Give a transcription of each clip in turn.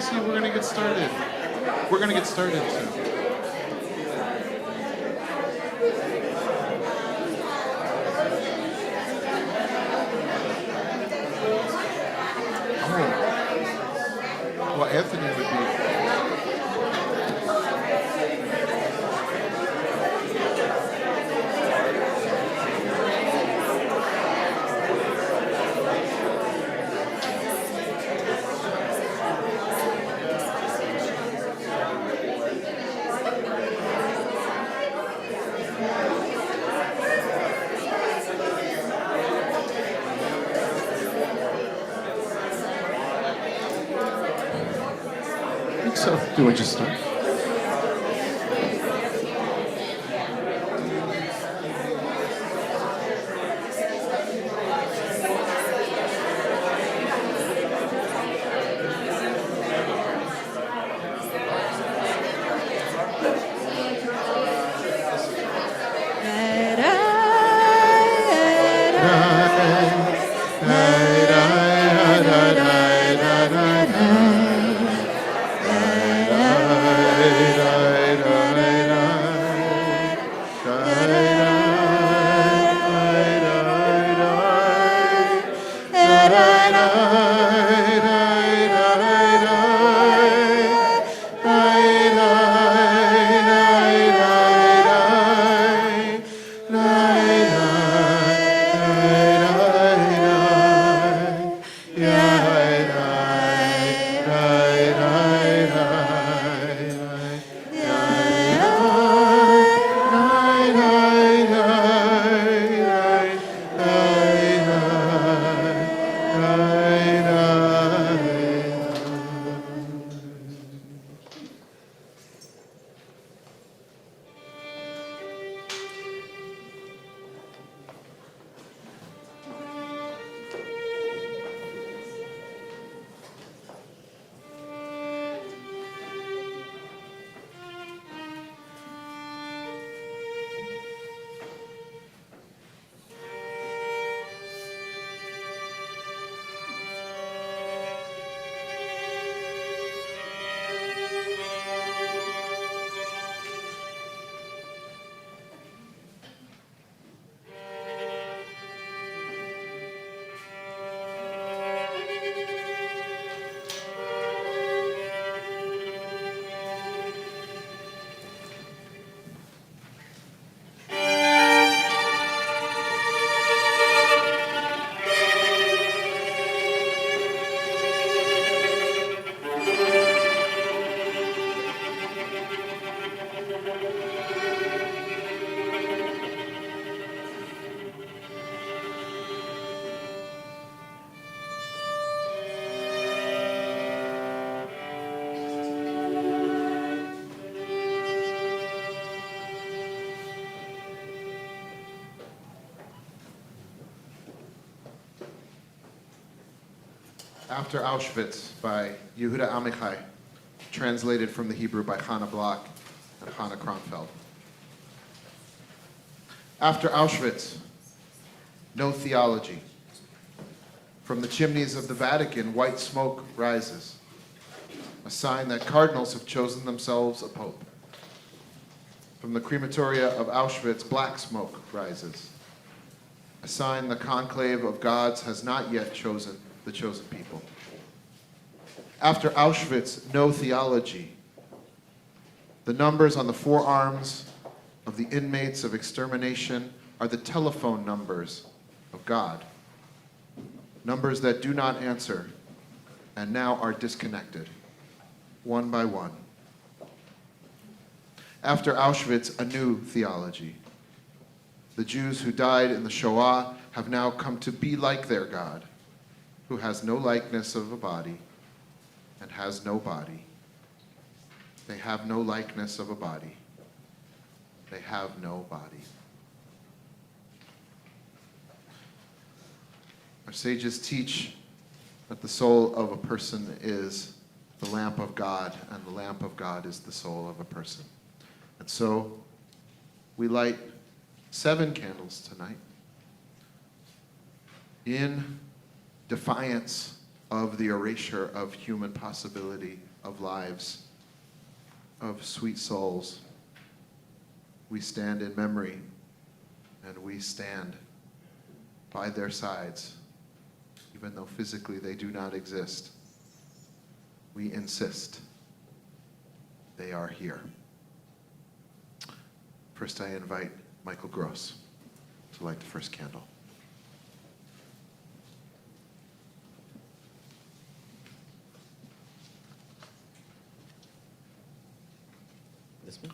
so we're going to get started. We're going to get started soon. Well, Anthony would be. I think so. Do I just start? After Auschwitz by Yehuda Amichai, translated from the Hebrew by Hannah Block and Hannah Kronfeld. After Auschwitz, no theology. From the chimneys of the Vatican, white smoke rises, a sign that cardinals have chosen themselves a pope. From the crematoria of Auschwitz, black smoke rises, a sign the conclave of gods has not yet chosen the chosen people. After Auschwitz, no theology. The numbers on the forearms of the inmates of extermination are the telephone numbers of God. Numbers that do not answer and now are disconnected, one by one. After Auschwitz, a new theology. The Jews who died in the Shoah have now come to be like their God, who has no likeness of a body and has no body. They have no likeness of a body. They have no body. Our sages teach that the soul of a person is the lamp of God, and the lamp of God is the soul of a person. And so we light 7 candles tonight in defiance of the erasure of human possibility, of lives, of sweet souls. We stand in memory, and we stand by their sides, even though physically they do not exist. We insist they are here. First, I invite Michael Gross to light the first candle. This one?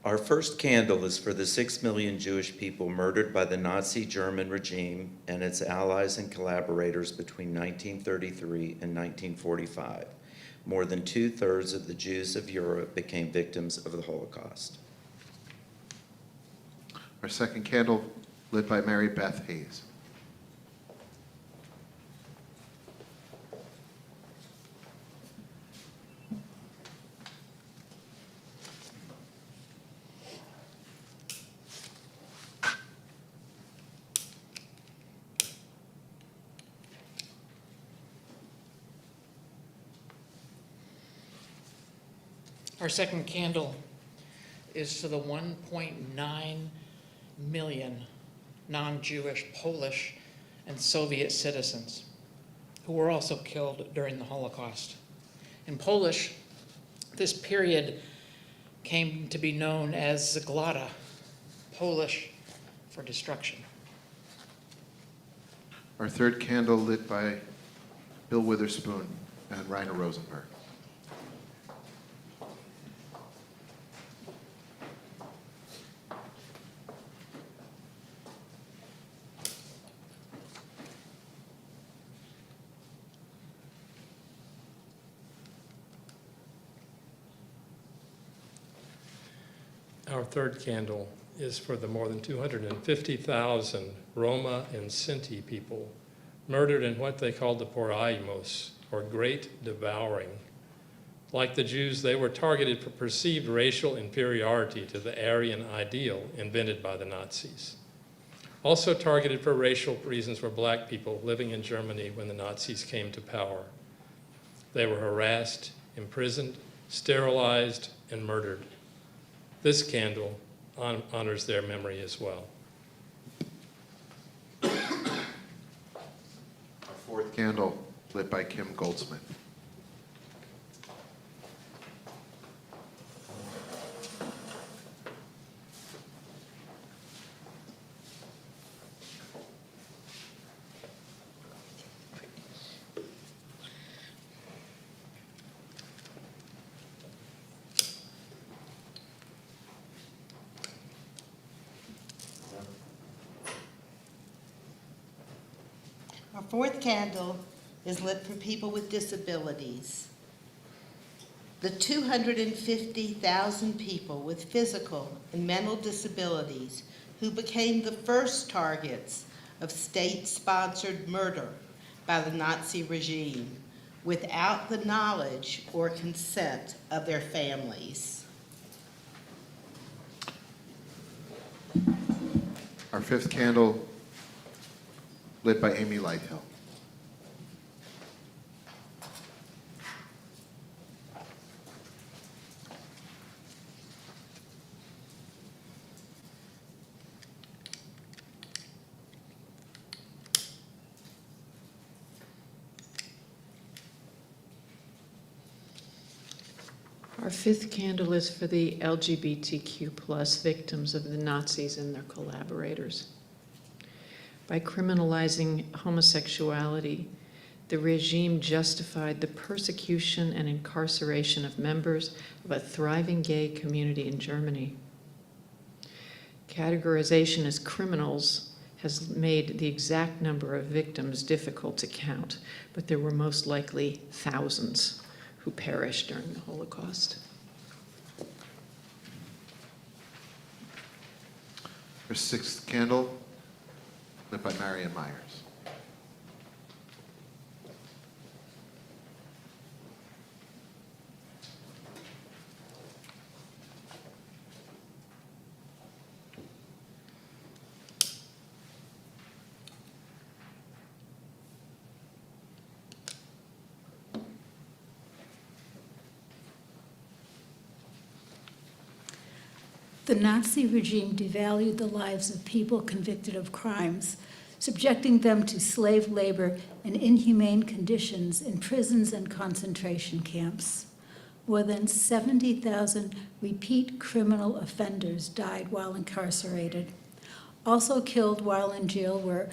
Our first candle is for the 6 million Jewish people murdered by the Nazi German regime and its allies and collaborators between 1933 and 1945. More than 2/3 of the Jews of Europe became victims of the Holocaust. Our second candle, lit by Mary Beth Hayes. Our second candle is to the 1.9 million non-Jewish Polish and Soviet citizens who were also killed during the Holocaust. In Polish, this period came to be known as Zagłada, Polish for destruction. Our third candle, lit by Bill Witherspoon and Rainer Rosenberg. Our third candle is for the more than 250,000 Roma and Sinti people murdered in what they called the Porajmos, or Great Devouring. Like the Jews, they were targeted for perceived racial inferiority to the Aryan ideal invented by the Nazis. Also targeted for racial reasons were black people living in Germany when the Nazis came to power. They were harassed, imprisoned, sterilized, and murdered. This candle honors their memory as well. Our fourth candle, lit by Kim Goldsmith. Our fourth candle is lit for people with disabilities. The 250,000 people with physical and mental disabilities who became the first targets of state-sponsored murder by the Nazi regime without the knowledge or consent of their families. Our fifth candle, lit by Amy Lighthill. Our fifth candle is for the LGBTQ+ victims of the Nazis and their collaborators. By criminalizing homosexuality, the regime justified the persecution and incarceration of members of a thriving gay community in Germany. Categorization as criminals has made the exact number of victims difficult to count, but there were most likely thousands who perished during the Holocaust. Our sixth candle, lit by Marion Myers. The Nazi regime devalued the lives of people convicted of crimes, subjecting them to slave labor and inhumane conditions in prisons and concentration camps. More than 70,000 repeat criminal offenders died while incarcerated. Also killed while in jail were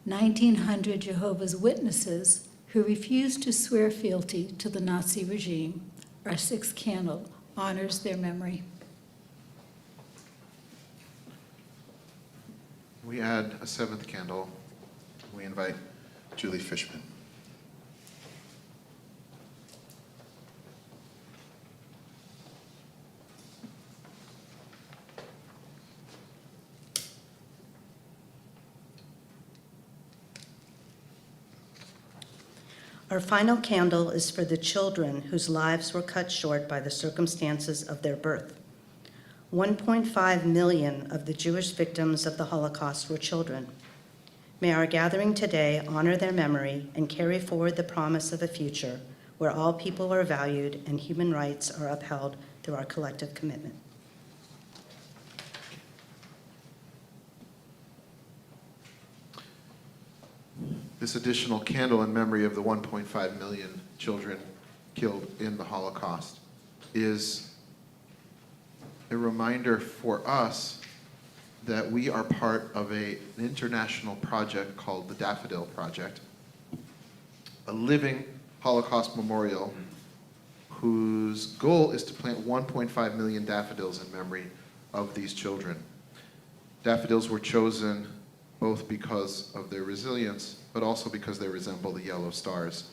1,900 Jehovah's Witnesses who refused to swear fealty to the Nazi regime. Our sixth candle honors their memory. We add a seventh candle. We invite Julie Fishman. Our final candle is for the children whose lives were cut short by the circumstances of their birth. 1.5 million of the Jewish victims of the Holocaust were children. May our gathering today honor their memory and carry forward the promise of a future where all people are valued and human rights are upheld through our collective commitment. This additional candle in memory of the 1.5 million children killed in the Holocaust is a reminder for us that we are part of an international project called the Daffodil Project, a living Holocaust memorial whose goal is to plant 1.5 million daffodils in memory of these children. Daffodils were chosen both because of their resilience, but also because they resemble the yellow stars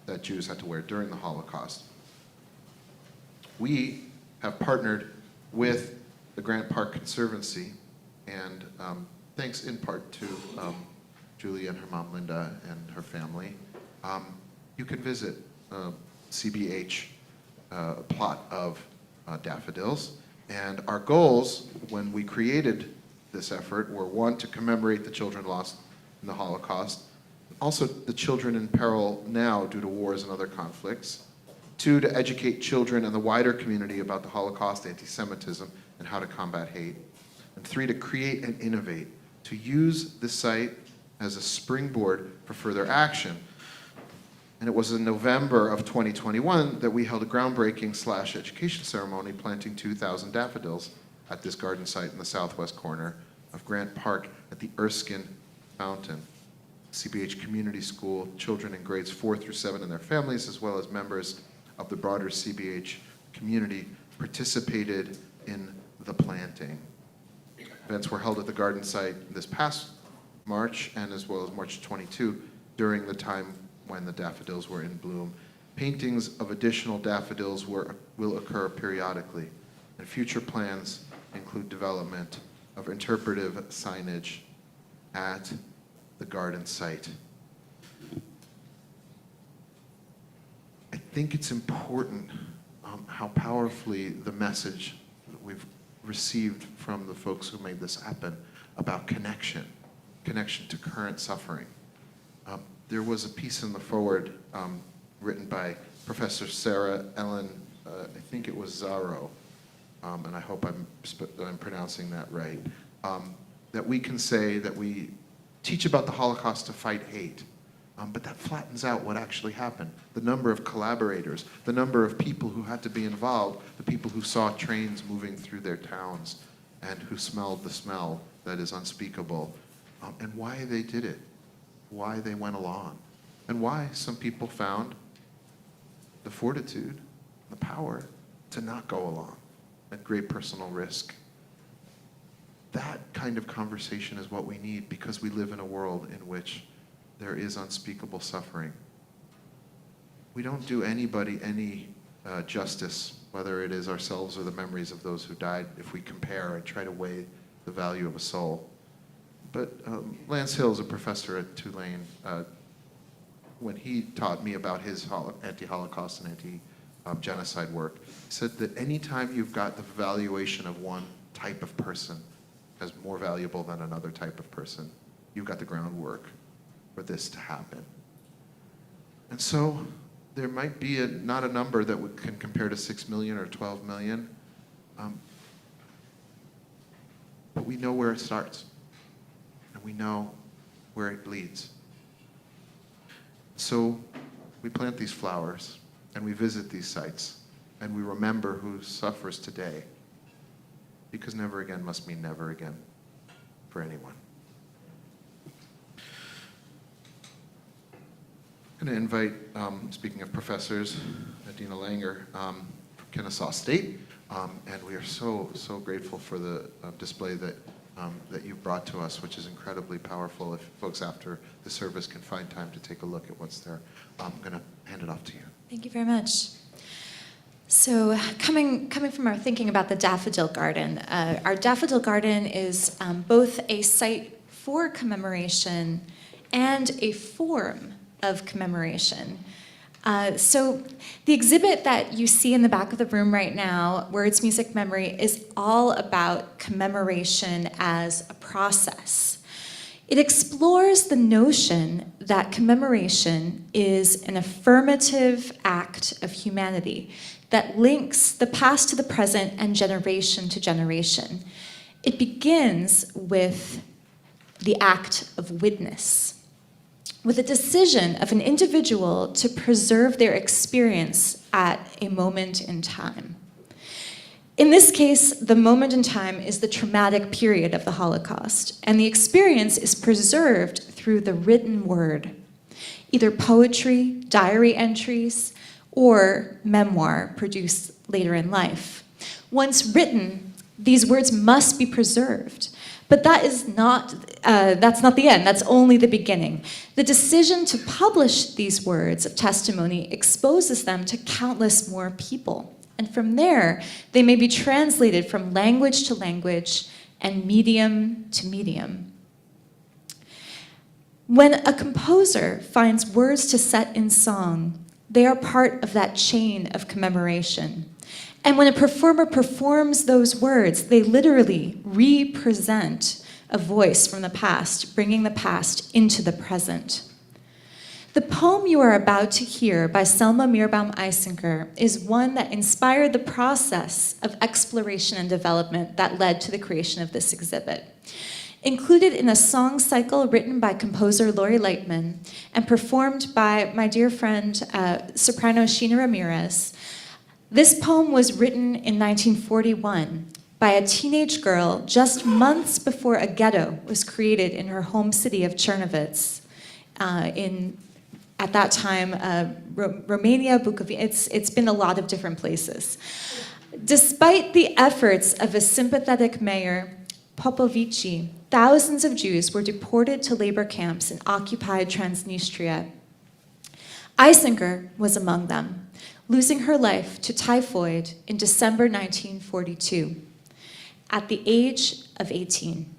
that Jews had to wear during the Holocaust. We have partnered with the Grant Park Conservancy, and thanks in part to Julie and her mom Linda and her family, you can visit CBH plot of daffodils. And our goals when we created this effort were, one, to commemorate the children lost in the Holocaust, also the children in peril now due to wars and other conflicts. Two, to educate children and the wider community about the Holocaust, anti-Semitism, and how to combat hate. And three, to create and innovate, to use this site as a springboard for further action. And it was in November of 2021 that we held a groundbreaking / education ceremony planting 2,000 daffodils at this garden site in the southwest corner of Grant Park at the Erskine Fountain. CBH Community School, children in grades 4 through 7 and their families, as well as members of the broader CBH community, participated in the planting. Events were held at the garden site this past March and as well as March 22 during the time when the daffodils were in bloom. Paintings of additional daffodils will occur periodically, and future plans include development of interpretive signage at the garden site. I think it's important how powerfully the message that we've received from the folks who made this happen about connection to current suffering. There was a piece in the foreword written by Professor Sarah Ellen, I think it was Zaro, and I hope I'm pronouncing that right, that we can say that we teach about the Holocaust to fight hate, but that flattens out what actually happened. The number of collaborators, the number of people who had to be involved, the people who saw trains moving through their towns and who smelled the smell that is unspeakable, and why they did it, why they went along, and why some people found the fortitude, the power to not go along at great personal risk. That kind of conversation is what we need because we live in a world in which there is unspeakable suffering. We don't do anybody any justice, whether it is ourselves or the memories of those who died, if we compare and try to weigh the value of a soul. But Lance Hill is a professor at Tulane. When he taught me about his anti-Holocaust and anti-genocide work, he said that anytime you've got the valuation of one type of person as more valuable than another type of person, you've got the groundwork for this to happen. And so there might be not a number that can compare to 6 million or 12 million, but we know where it starts, and we know where it leads. So we plant these flowers, and we visit these sites, and we remember who suffers today, because never again must mean never again for anyone. I'm going to invite, speaking of professors, Adina Langer from Kennesaw State, and we are so grateful for the display that you've brought to us, which is incredibly powerful. If folks after the service can find time to take a look at what's there, I'm going to hand it off to you. Thank you very much. So coming from our thinking about the Daffodil Garden, our Daffodil Garden is both a site for commemoration and a form of commemoration. So the exhibit that you see in the back of the room right now, Words, Music, Memory, is all about commemoration as a process. It explores the notion that commemoration is an affirmative act of humanity that links the past to the present and generation to generation. It begins with the act of witness, with a decision of an individual to preserve their experience at a moment in time. In this case, the moment in time is the traumatic period of the Holocaust, and the experience is preserved through the written word, either poetry, diary entries, or memoir produced later in life. Once written, these words must be preserved. But that's not the end, that's only the beginning. The decision to publish these words of testimony exposes them to countless more people. And from there, they may be translated from language to language and medium to medium. When a composer finds words to set in song, they are part of that chain of commemoration. And when a performer performs those words, they literally represent a voice from the past, bringing the past into the present. The poem you are about to hear by Selma Mirbaum-Eisenker is one that inspired the process of exploration and development that led to the creation of this exhibit. Included in a song cycle written by composer Lori Lightman and performed by my dear friend, soprano Sheena Ramirez, this poem was written in 1941 by a teenage girl just months before a ghetto was created in her home city of Czernowitz, at that time, Romania, Bukovina. It's been a lot of different places. Despite the efforts of a sympathetic mayor, Popovici, thousands of Jews were deported to labor camps in occupied Transnistria. Eisenker was among them, losing her life to typhoid in December 1942, at the age of 18.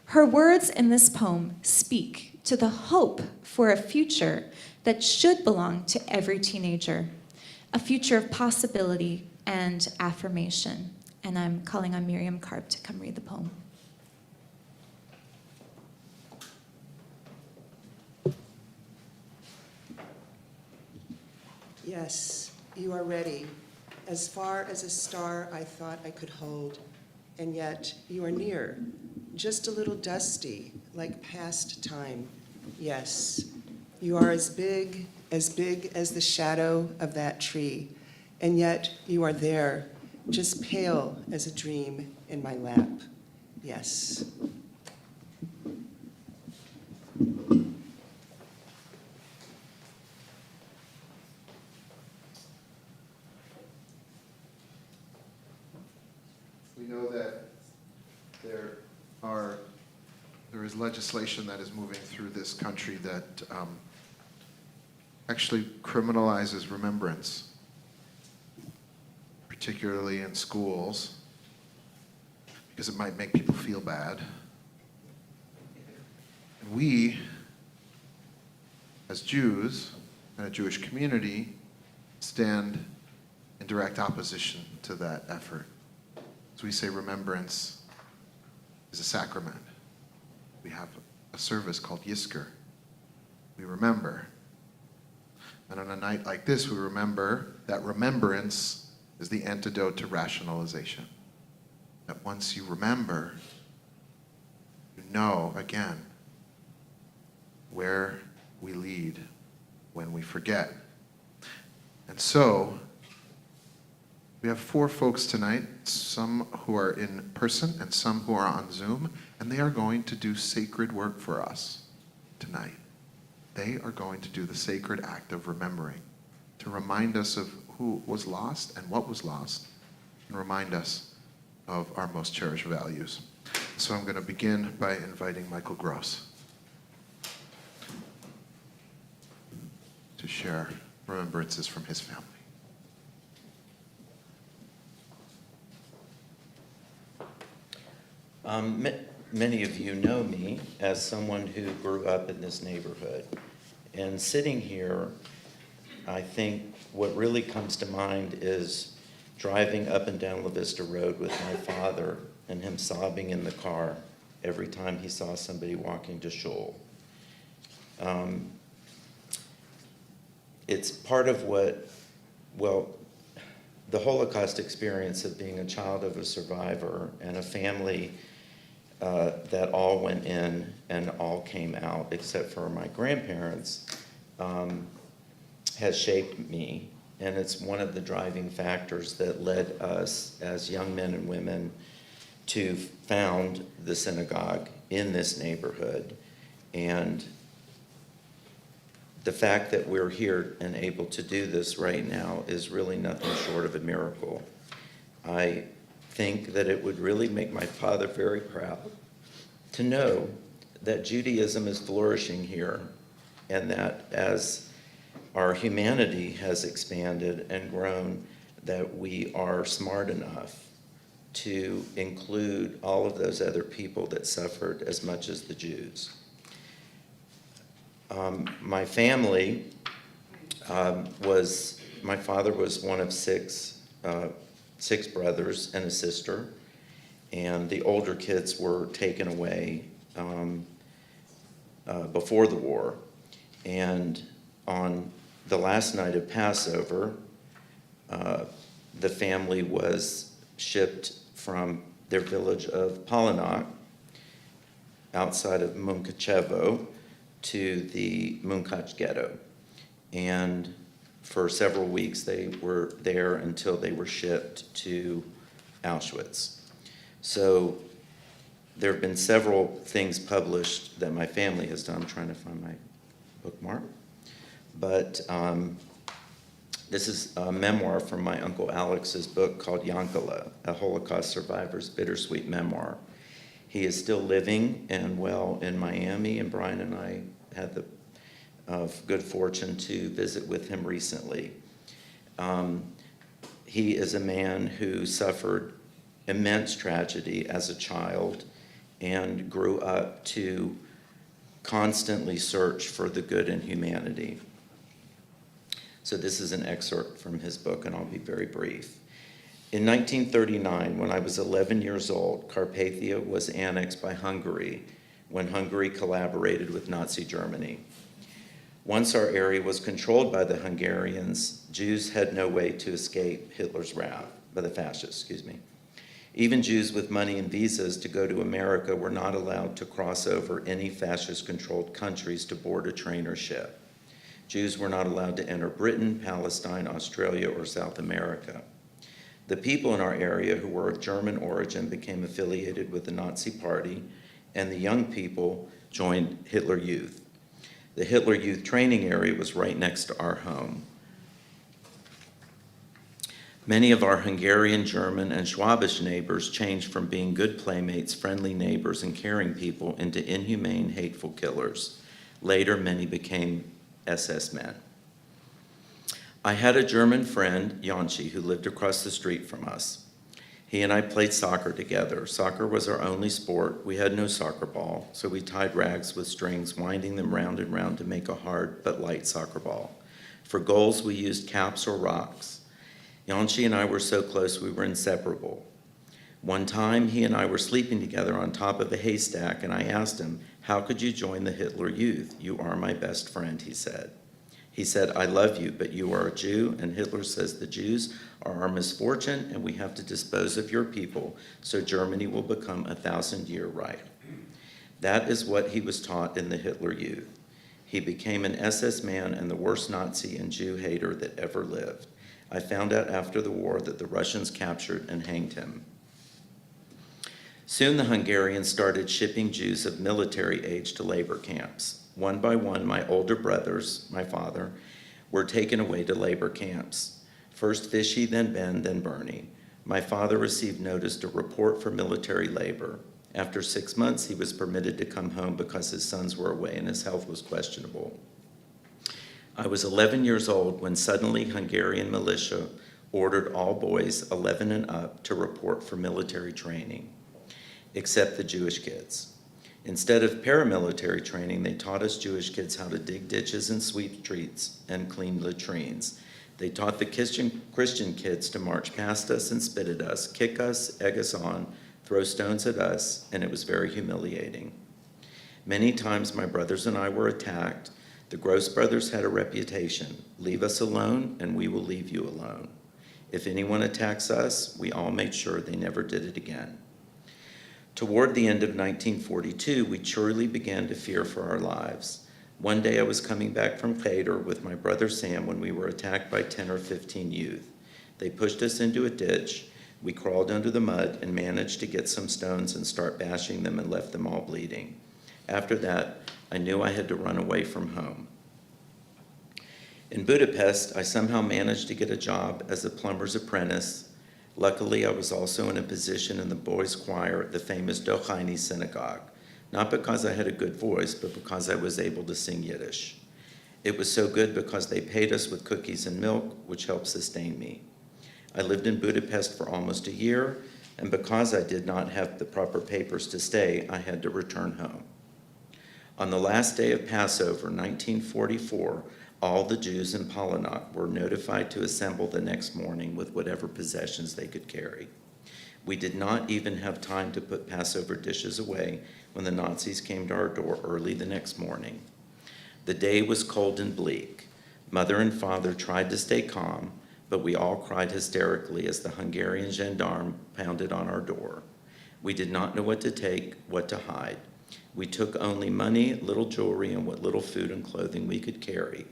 Her words in this poem speak to the hope for a future that should belong to every teenager, a future of possibility and affirmation. And I'm calling on Miriam Karp to come read the poem. Yes, you are ready. As far as a star I thought I could hold, and yet you are near, just a little dusty, like past time. Yes, you are as big as the shadow of that tree, and yet you are there, just pale as a dream in my lap. Yes. We know that there is legislation that is moving through this country that actually criminalizes remembrance, particularly in schools, because it might make people feel bad. And we, as Jews and a Jewish community, stand in direct opposition to that effort. So we say remembrance is a sacrament. We have a service called Yizkor. We remember. And on a night like this, we remember that remembrance is the antidote to rationalization. That once you remember, know, again, where we lead when we forget. And so, we have 4 folks tonight, some who are in person and some who are on Zoom, and they are going to do sacred work for us tonight. They are going to do the sacred act of remembering, to remind us of who was lost and what was lost, and remind us of our most cherished values. So I'm going to begin by inviting Michael Gross to share remembrances from his family. Many of you know me as someone who grew up in this neighborhood. And sitting here, I think what really comes to mind is driving up and down La Vista Road with my father and him sobbing in the car every time he saw somebody walking to shul. It's part of what, well, the Holocaust experience of being a child of a survivor and a family that all went in and all came out, except for my grandparents, has shaped me. And it's one of the driving factors that led us as young men and women to found the synagogue in this neighborhood. And the fact that we're here and able to do this right now is really nothing short of a miracle. I think that it would really make my father very proud to know that Judaism is flourishing here, and that as our humanity has expanded and grown, that we are smart enough to include all of those other people that suffered as much as the Jews. My family my father was one of six brothers and a sister, and the older kids were taken away before the war. And on the last night of Passover, the family was shipped from their village of Polinock outside of Munkachevo to the Munkach ghetto. And for several weeks they were there until they were shipped to Auschwitz. So there have been several things published that my family has done. I'm trying to find my bookmark. But this is a memoir from my Uncle Alex's book called Yankala, a Holocaust survivor's bittersweet memoir. He is still living and well in Miami, and Brian and I had the good fortune to visit with him recently. He is a man who suffered immense tragedy as a child and grew up to constantly search for the good in humanity. So this is an excerpt from his book, and I'll be very brief. In 1939, when I was 11 years old, Carpathia was annexed by Hungary when Hungary collaborated with Nazi Germany. Once our area was controlled by the Hungarians, Jews had no way to escape Hitler's wrath, by the fascists, excuse me. Even Jews with money and visas to go to America were not allowed to cross over any fascist-controlled countries to board a train or ship. Jews were not allowed to enter Britain, Palestine, Australia, or South America. The people in our area who were of German origin became affiliated with the Nazi Party, and the young people joined Hitler Youth. The Hitler Youth training area was right next to our home. Many of our Hungarian, German, and Schwabish neighbors changed from being good playmates, friendly neighbors, and caring people into inhumane, hateful killers. Later, many became SS men. I had a German friend, Janci, who lived across the street from us. He and I played soccer together. Soccer was our only sport. We had no soccer ball, so we tied rags with strings, winding them round and round to make a hard but light soccer ball. For goals, we used caps or rocks. Janci and I were so close we were inseparable. One time, he and I were sleeping together on top of a haystack, and I asked him, "How could you join the Hitler Youth? You are my best friend," he said. He said, "I love you, but you are a Jew, and Hitler says the Jews are our misfortune, and we have to dispose of your people, so Germany will become a 1,000-year Reich." That is what he was taught in the Hitler Youth. He became an SS man and the worst Nazi and Jew hater that ever lived. I found out after the war that the Russians captured and hanged him. Soon the Hungarians started shipping Jews of military age to labor camps. One by one, my older brothers, my father, were taken away to labor camps. First Fishy, then Ben, then Bernie. My father received notice to report for military labor. After 6 months, he was permitted to come home because his sons were away and his health was questionable. I was 11 years old when suddenly Hungarian militia ordered all boys 11 and up to report for military training, except the Jewish kids. Instead of paramilitary training, they taught us Jewish kids how to dig ditches and sweep streets and clean latrines. They taught the Christian kids to march past us and spit at us, kick us, egg us on, throw stones at us, and it was very humiliating. Many times my brothers and I were attacked. The Gross brothers had a reputation: leave us alone and we will leave you alone. If anyone attacks us, we all made sure they never did it again. Toward the end of 1942, we truly began to fear for our lives. One day I was coming back from Cheder with my brother Sam when we were attacked by 10 or 15 youth. They pushed us into a ditch. We crawled under the mud and managed to get some stones and start bashing them and left them all bleeding. After that, I knew I had to run away from home. In Budapest, I somehow managed to get a job as a plumber's apprentice. Luckily, I was also in a position in the boys' choir at the famous Dochaini synagogue, not because I had a good voice, but because I was able to sing Yiddish. It was so good because they paid us with cookies and milk, which helped sustain me. I lived in Budapest for almost a year, and because I did not have the proper papers to stay, I had to return home. On the last day of Passover, 1944, all the Jews in Polonok were notified to assemble the next morning with whatever possessions they could carry. We did not even have time to put Passover dishes away when the Nazis came to our door early the next morning. The day was cold and bleak. Mother and father tried to stay calm, but we all cried hysterically as the Hungarian gendarme pounded on our door. We did not know what to take, what to hide. We took only money, little jewelry, and what little food and clothing we could carry.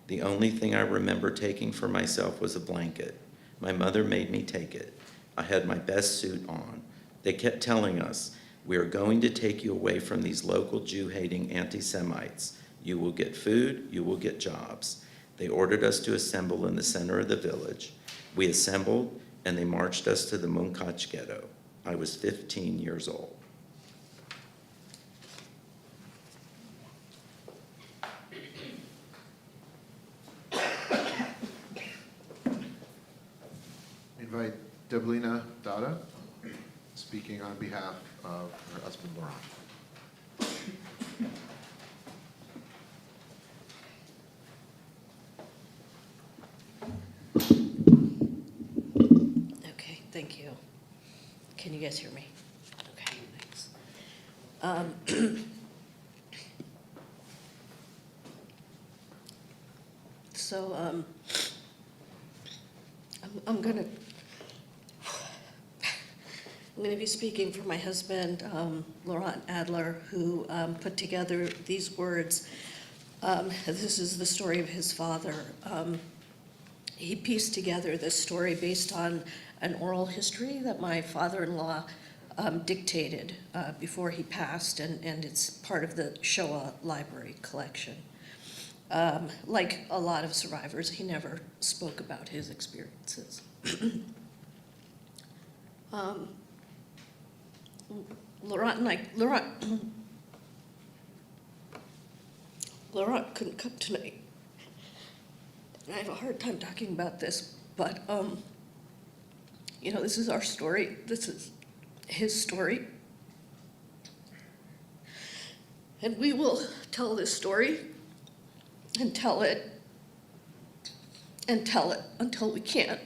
The only thing I remember taking for myself was a blanket. My mother made me take it. I had my best suit on. They kept telling us, "We are going to take you away from these local Jew-hating anti-Semites. You will get food, you will get jobs." They ordered us to assemble in the center of the village. We assembled, and they marched us to the Munkach ghetto. I was 15 years old. Invite Deblina Dada, speaking on behalf of her husband, Laurent. Okay, thank you. Can you guys hear me? Okay, thanks. I'm gonna be speaking for my husband, Laurent Adler, who put together these words. This is the story of his father. He pieced together this story based on an oral history that my father-in-law dictated before he passed, and it's part of the Shoah Library collection. Like a lot of survivors, he never spoke about his experiences. Laurent couldn't come tonight. I have a hard time talking about this, but, this is our story. This is his story. And we will tell this story and tell it until we can't.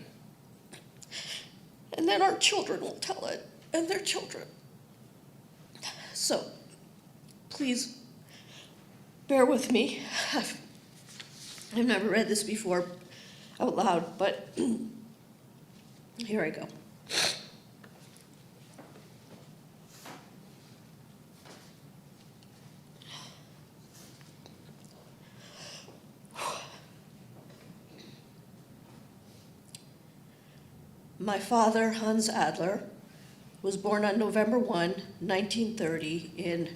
And then our children will tell it, and their children. So, please bear with me. I've never read this before out loud, but here I go. My father, Hans Adler, was born on November 1, 1930, in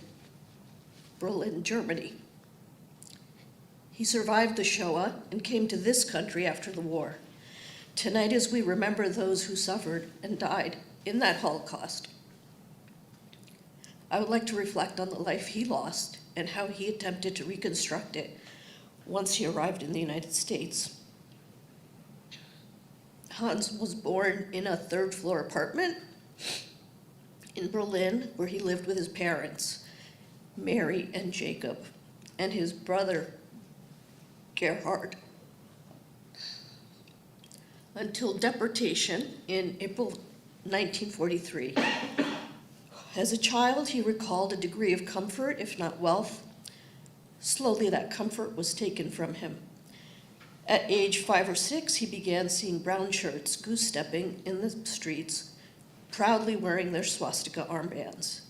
Berlin, Germany. He survived the Shoah and came to this country after the war. Tonight, as we remember those who suffered and died in that Holocaust, I would like to reflect on the life he lost and how he attempted to reconstruct it once he arrived in the United States. Hans was born in a third-floor apartment in Berlin, where he lived with his parents, Mary and Jacob, and his brother, Gerhard, until deportation in April 1943. As a child, he recalled a degree of comfort, if not wealth. Slowly, that comfort was taken from him. At age 5 or 6, he began seeing brown shirts goose-stepping in the streets, proudly wearing their swastika armbands.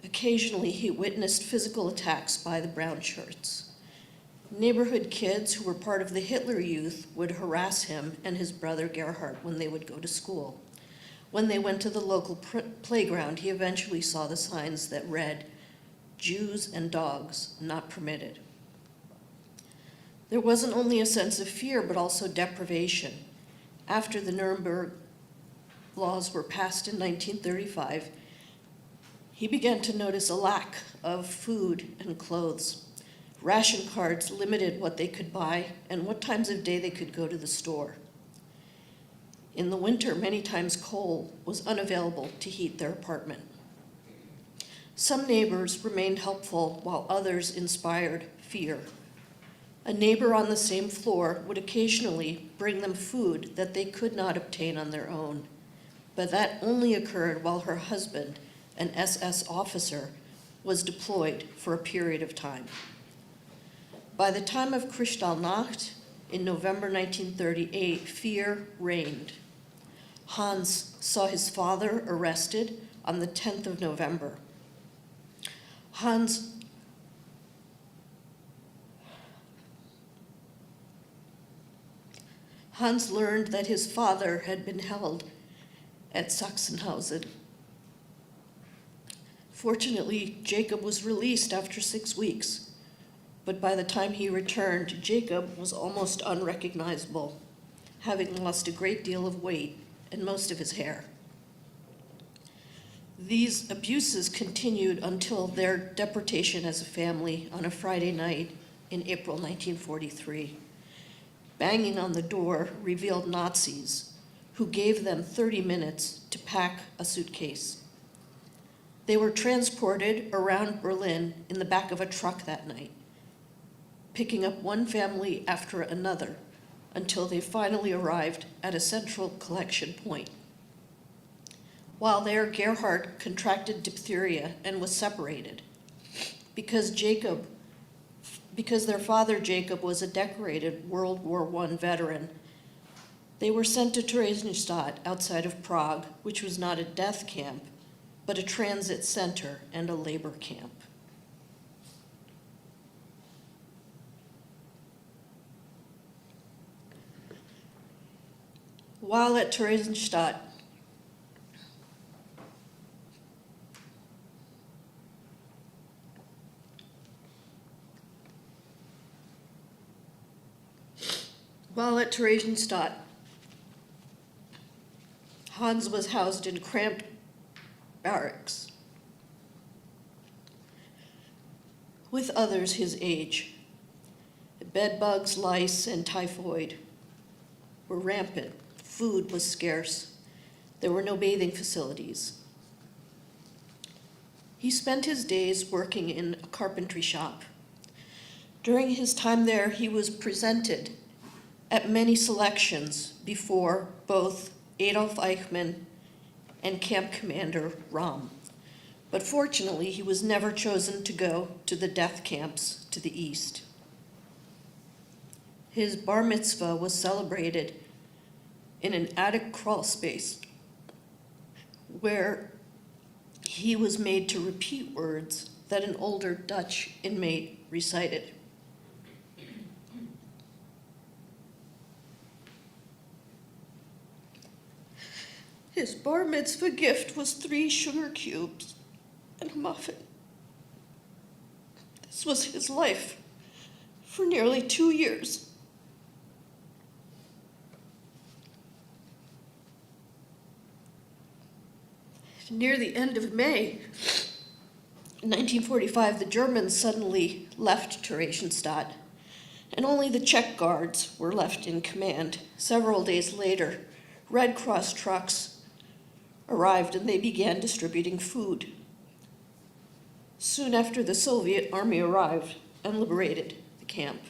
Occasionally, he witnessed physical attacks by the brown shirts. Neighborhood kids who were part of the Hitler Youth would harass him and his brother Gerhard when they would go to school. When they went to the local playground, he eventually saw the signs that read, "Jews and dogs not permitted." There wasn't only a sense of fear, but also deprivation. After the Nuremberg laws were passed in 1935, he began to notice a lack of food and clothes. Ration cards limited what they could buy and what times of day they could go to the store. In the winter, many times coal was unavailable to heat their apartment. Some neighbors remained helpful while others inspired fear. A neighbor on the same floor would occasionally bring them food that they could not obtain on their own, but that only occurred while her husband, an SS officer, was deployed for a period of time. By the time of Kristallnacht, in November 1938, fear reigned. Hans saw his father arrested on the 10th of November. Hans learned that his father had been held at Sachsenhausen. Fortunately, Jacob was released after 6 weeks, but by the time he returned, Jacob was almost unrecognizable, having lost a great deal of weight and most of his hair. These abuses continued until their deportation as a family on a Friday night in April 1943. Banging on the door revealed Nazis who gave them 30 minutes to pack a suitcase. They were transported around Berlin in the back of a truck that night, picking up one family after another until they finally arrived at a central collection point. While there, Gerhard contracted diphtheria and was separated. Because their father Jacob was a decorated World War I veteran, they were sent to Theresienstadt outside of Prague, which was not a death camp, but a transit center and a labor camp. While at Theresienstadt, Hans was housed in cramped barracks with others his age. Bedbugs, lice, and typhoid were rampant. Food was scarce. There were no bathing facilities. He spent his days working in a carpentry shop. During his time there, he was presented at many selections before both Adolf Eichmann and Camp Commander Rahm. But fortunately, he was never chosen to go to the death camps to the east. His bar mitzvah was celebrated in an attic crawl space where he was made to repeat words that an older Dutch inmate recited. His bar mitzvah gift was 3 sugar cubes and a muffin. This was his life for nearly 2 years. Near the end of May 1945, the Germans suddenly left Theresienstadt, and only the Czech guards were left in command. Several days later, Red Cross trucks arrived and they began distributing food. Soon after, the Soviet army arrived and liberated the camp.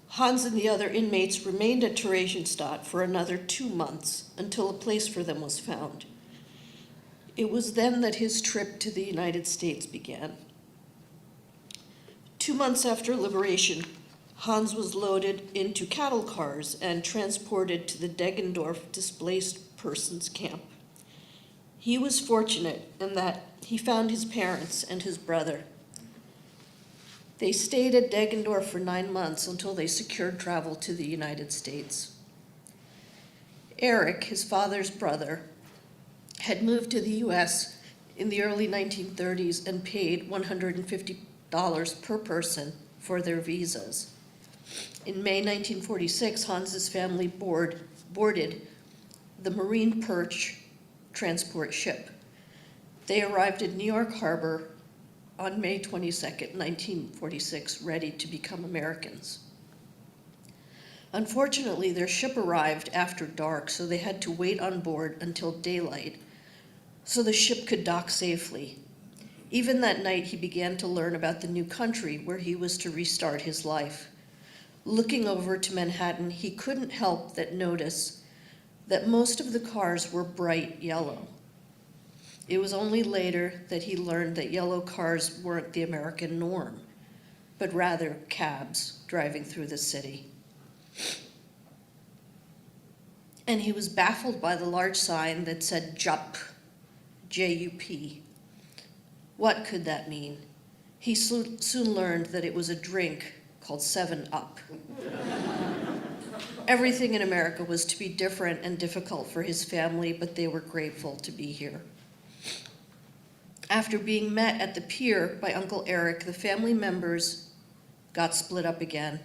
Hans and the other inmates remained at Theresienstadt for another 2 months until a place for them was found. It was then that his trip to the United States began. 2 months after liberation, Hans was loaded into cattle cars and transported to the Deggendorf displaced persons camp. He was fortunate in that he found his parents and his brother. They stayed at Deggendorf for 9 months until they secured travel to the United States. Eric, his father's brother, had moved to the U.S. in the early 1930s and paid $150 per person for their visas. In May 1946, Hans's family boarded the Marine Perch transport ship. They arrived at New York Harbor on May 22, 1946, ready to become Americans. Unfortunately, their ship arrived after dark, so they had to wait on board until daylight so the ship could dock safely. Even that night, he began to learn about the new country where he was to restart his life. Looking over to Manhattan, he couldn't help but notice that most of the cars were bright yellow. It was only later that he learned that yellow cars weren't the American norm, but rather cabs driving through the city. And he was baffled by the large sign that said JUP, J-U-P. What could that mean? He soon learned that it was a drink called 7-Up. Everything in America was to be different and difficult for his family, but they were grateful to be here. After being met at the pier by Uncle Eric, the family members got split up again.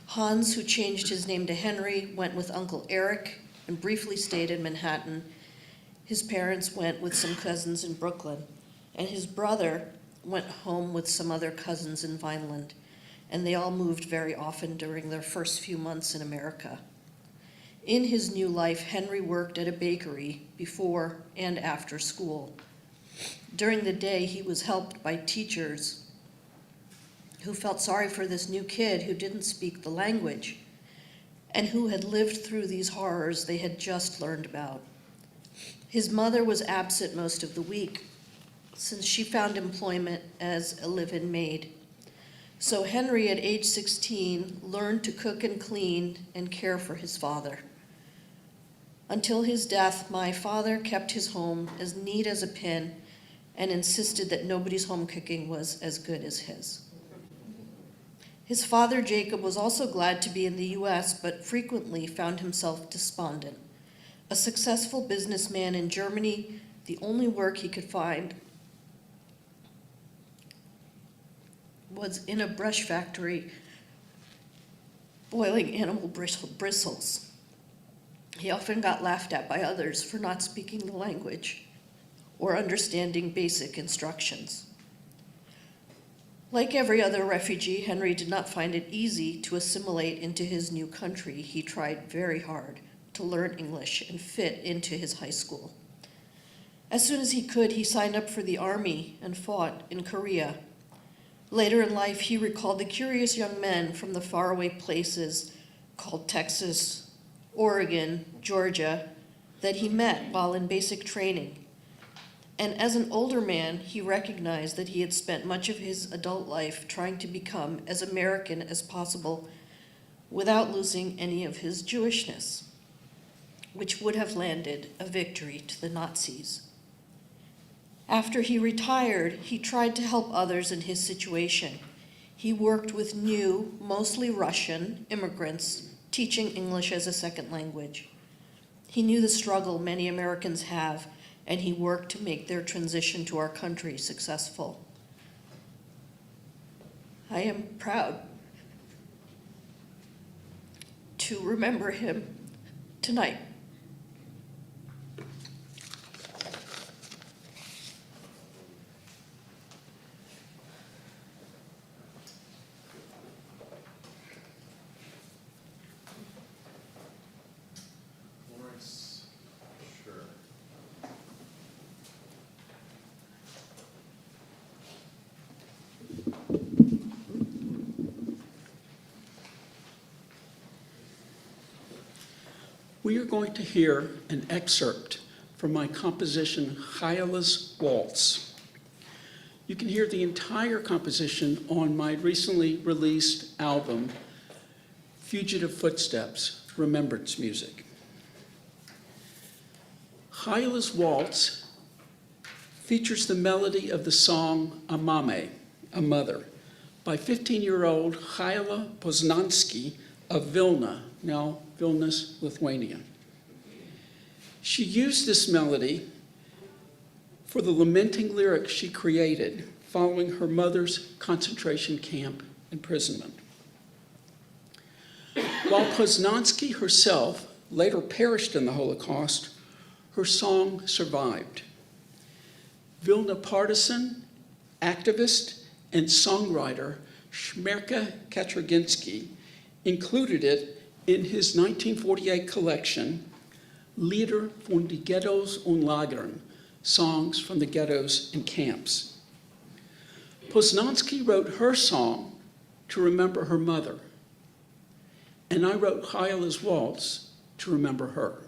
Hans, who changed his name to Henry, went with Uncle Eric and briefly stayed in Manhattan. His parents went with some cousins in Brooklyn, and his brother went home with some other cousins in Vineland, and they all moved very often during their first few months in America. In his new life, Henry worked at a bakery before and after school. During the day, he was helped by teachers who felt sorry for this new kid who didn't speak the language and who had lived through these horrors they had just learned about. His mother was absent most of the week since she found employment as a live-in maid. So Henry, at age 16, learned to cook and clean and care for his father. Until his death, my father kept his home as neat as a pin and insisted that nobody's home cooking was as good as his. His father, Jacob, was also glad to be in the U.S., but frequently found himself despondent. A successful businessman in Germany, the only work he could find was in a brush factory boiling animal bristles. He often got laughed at by others for not speaking the language or understanding basic instructions. Like every other refugee, Henry did not find it easy to assimilate into his new country. He tried very hard to learn English and fit into his high school. As soon as he could, he signed up for the army and fought in Korea. Later in life, he recalled the curious young men from the faraway places called Texas, Oregon, Georgia, that he met while in basic training. And as an older man, he recognized that he had spent much of his adult life trying to become as American as possible without losing any of his Jewishness, which would have landed a victory to the Nazis. After he retired, he tried to help others in his situation. He worked with new, mostly Russian immigrants, teaching English as a second language. He knew the struggle many Americans have, and he worked to make their transition to our country successful. I am proud to remember him tonight. Lawrence, sure. We are going to hear an excerpt from my composition, Hyala's Waltz. You can hear the entire composition on my recently released album, Fugitive Footsteps, Remembrance Music. Hyala's Waltz features the melody of the song Amame, a mother, by 15-year-old Hyala Poznansky of Vilna, now Vilnius, Lithuania. She used this melody for the lamenting lyrics she created following her mother's concentration camp imprisonment. While Poznansky herself later perished in the Holocaust, her song survived. Vilna partisan, activist, and songwriter Shmerka Kaczerginski included it in his 1948 collection, Lieder von die Ghettos und Lagern, Songs from the Ghettos and Camps. Poznansky wrote her song to remember her mother, and I wrote Hyala's Waltz to remember her.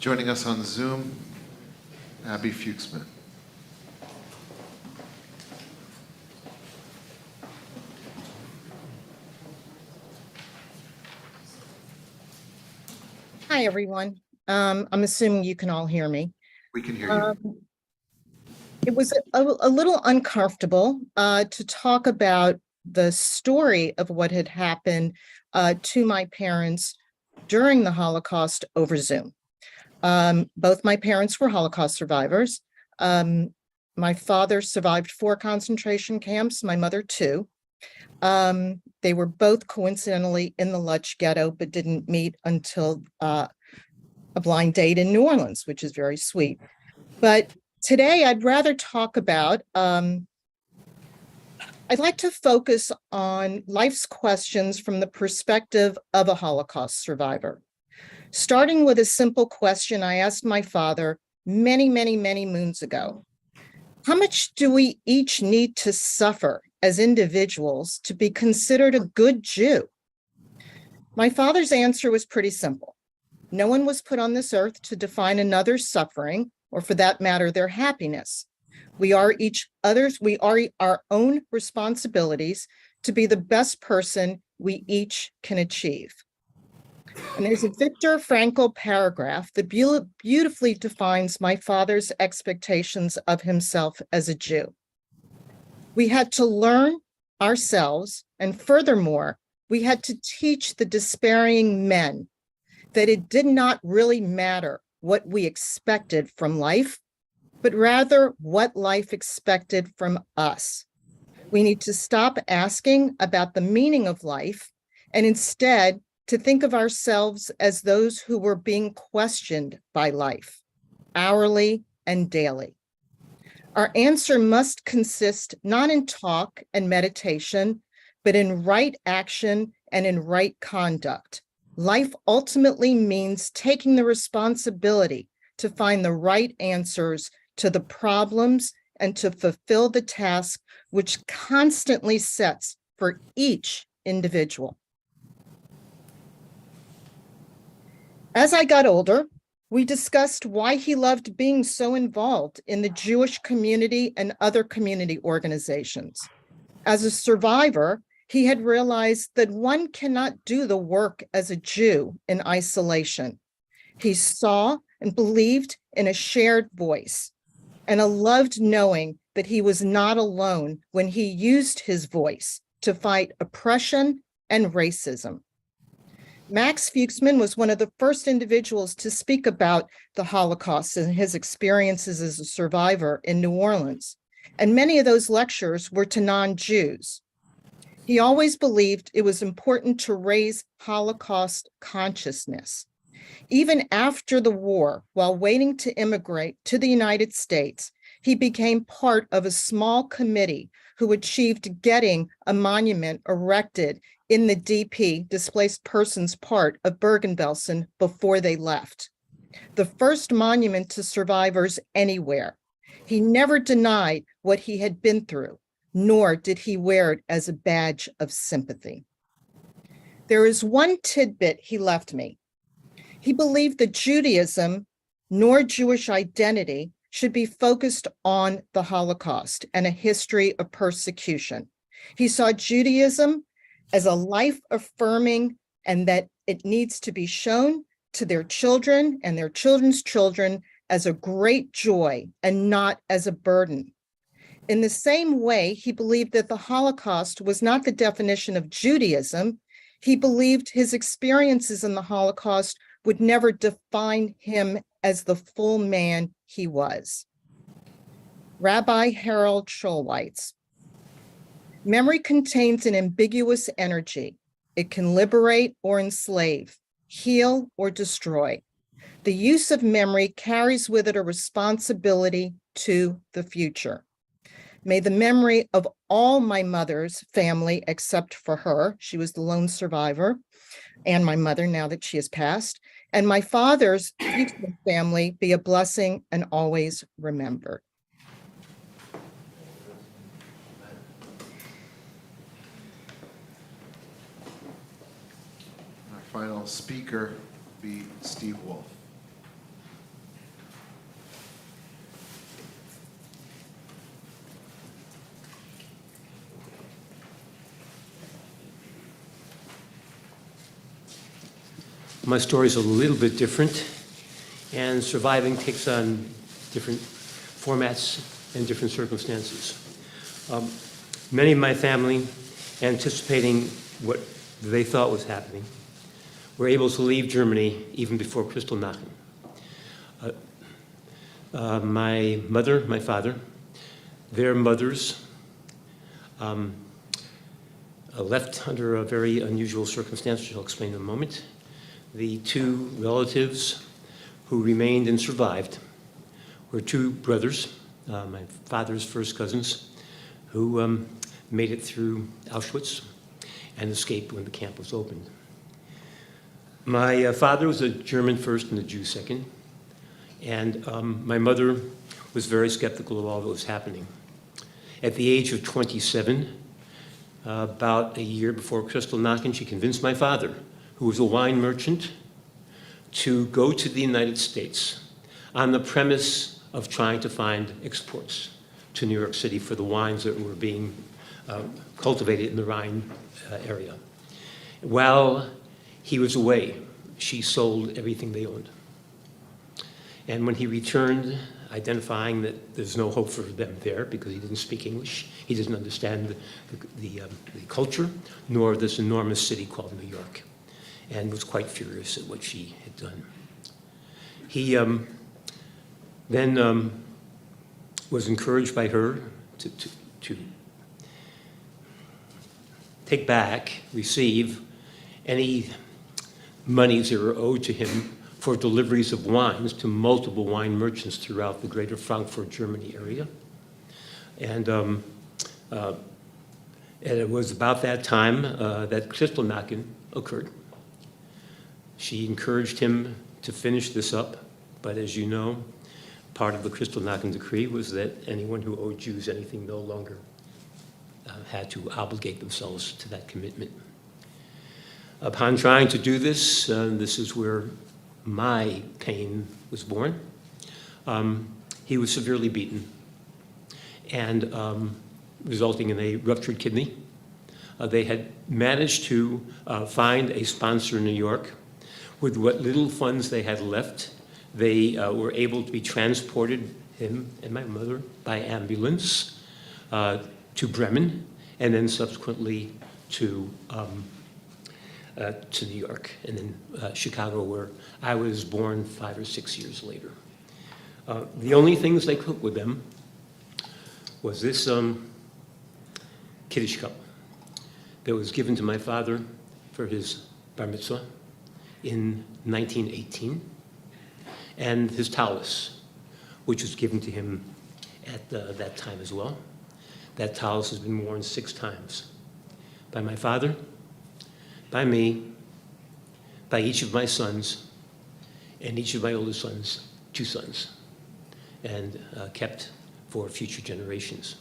Joining us on Zoom, Abby Fuchsman. Hi, everyone. I'm assuming you can all hear me. We can hear you. It was a little uncomfortable to talk about the story of what had happened to my parents during the Holocaust over Zoom. Both my parents were Holocaust survivors. My father survived 4 concentration camps, my mother 2. They were both coincidentally in the Lutch ghetto, but didn't meet until a blind date in New Orleans, which is very sweet. But today I'd rather talk about, I'd like to focus on life's questions from the perspective of a Holocaust survivor. Starting with a simple question I asked my father many, many, many moons ago. How much do we each need to suffer as individuals to be considered a good Jew? My father's answer was pretty simple. No one was put on this earth to define another's suffering, or for that matter, their happiness. We are our own responsibilities to be the best person we each can achieve. And there's a Viktor Frankl paragraph that beautifully defines my father's expectations of himself as a Jew. We had to learn ourselves, and furthermore, we had to teach the despairing men that it did not really matter what we expected from life, but rather what life expected from us. We need to stop asking about the meaning of life and instead to think of ourselves as those who were being questioned by life, hourly and daily. Our answer must consist not in talk and meditation, but in right action and in right conduct. Life ultimately means taking the responsibility to find the right answers to the problems and to fulfill the task which constantly sets for each individual. As I got older, we discussed why he loved being so involved in the Jewish community and other community organizations. As a survivor, he had realized that one cannot do the work as a Jew in isolation. He saw and believed in a shared voice, and a loved knowing that he was not alone when he used his voice to fight oppression and racism. Max Fuchsman was one of the first individuals to speak about the Holocaust and his experiences as a survivor in New Orleans, and many of those lectures were to non-Jews. He always believed it was important to raise Holocaust consciousness. Even after the war, while waiting to immigrate to the United States, he became part of a small committee who achieved getting a monument erected in the DP, displaced persons part of Bergen-Belsen, before they left. The first monument to survivors anywhere. He never denied what he had been through, nor did he wear it as a badge of sympathy. There is one tidbit he left me. He believed that Judaism, nor Jewish identity, should be focused on the Holocaust and a history of persecution. He saw Judaism as a life-affirming, and that it needs to be shown to their children and their children's children as a great joy and not as a burden. In the same way, he believed that the Holocaust was not the definition of Judaism. He believed his experiences in the Holocaust would never define him as the full man he was. Rabbi Harold Schulweitz. Memory contains an ambiguous energy. It can liberate or enslave, heal or destroy. The use of memory carries with it a responsibility to the future. May the memory of all my mother's family, except for her, she was the lone survivor, and my mother now that she has passed, and my father's family be a blessing and always remembered. Our final speaker will be Steve Wolf. My story is a little bit different, and surviving takes on different formats and different circumstances. Many of my family, anticipating what they thought was happening, were able to leave Germany even before Kristallnacht. My mother, my father, their mothers left under a very unusual circumstance, which I'll explain in a moment. The two relatives who remained and survived were two brothers, my father's first cousins, who made it through Auschwitz and escaped when the camp was opened. My father was a German first and a Jew second, and my mother was very skeptical of all that was happening. At the age of 27, about a year before Kristallnacht, she convinced my father, who was a wine merchant, to go to the United States on the premise of trying to find exports to New York City for the wines that were being cultivated in the Rhine area. While he was away, she sold everything they owned. And when he returned, identifying that there's no hope for them there because he didn't speak English, he didn't understand the culture, nor this enormous city called New York, and was quite furious at what she had done. He then was encouraged by her to take back, receive any monies that were owed to him for deliveries of wines to multiple wine merchants throughout the greater Frankfurt, Germany area. And it was about that time that Kristallnacht occurred. She encouraged him to finish this up, but as you know, part of the Kristallnacht decree was that anyone who owed Jews anything no longer had to obligate themselves to that commitment. Upon trying to do this, this is where my pain was born. He was severely beaten, and resulting in a ruptured kidney. They had managed to find a sponsor in New York. With what little funds they had left, they were able to be transported, him and my mother, by ambulance to Bremen, and then subsequently to New York, and then Chicago, where I was born 5 or 6 years later. The only things they cooked with them was this Kiddush cup that was given to my father for his bar mitzvah in 1918, and his tallis, which was given to him at that time as well. That tallis has been worn 6 times by my father, by me, by each of my sons, and each of my older sons, 2 sons, and kept for future generations.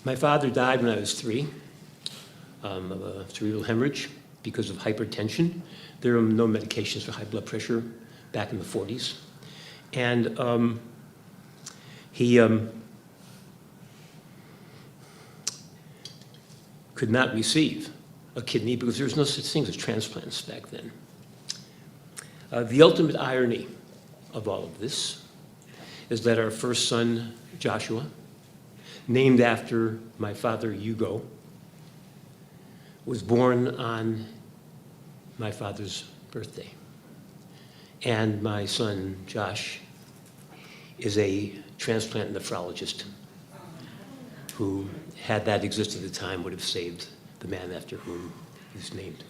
My father died when I was 3 of a cerebral hemorrhage because of hypertension. There were no medications for high blood pressure back in the 40s. And he could not receive a kidney because there was no such thing as transplants back then. The ultimate irony of all of this is that our first son, Joshua, named after my father, Hugo, was born on my father's birthday. And my son, Josh, is a transplant nephrologist who, had that existed at the time, would have saved the man after whom he was named.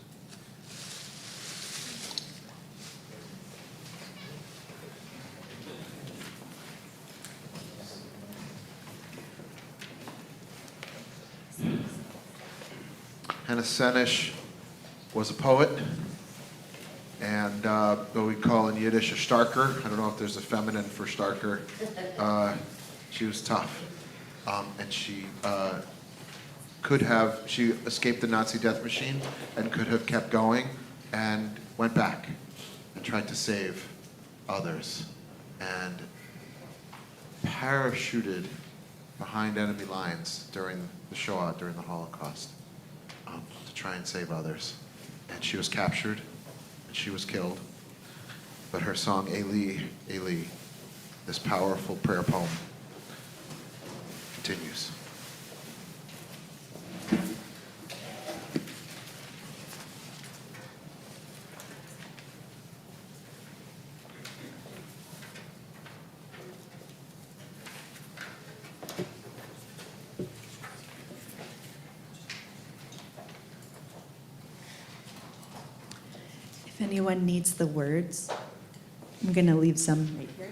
Hannah Senish was a poet, and what we call in Yiddish a starker. I don't know if there's a feminine for starker. She was tough, and she she escaped the Nazi death machine and could have kept going and went back and tried to save others, and parachuted behind enemy lines during the Shoah, during the Holocaust, to try and save others. And she was captured, and she was killed. But her song, Eli, Eli, this powerful prayer poem, continues. If anyone needs the words, I'm going to leave some right here.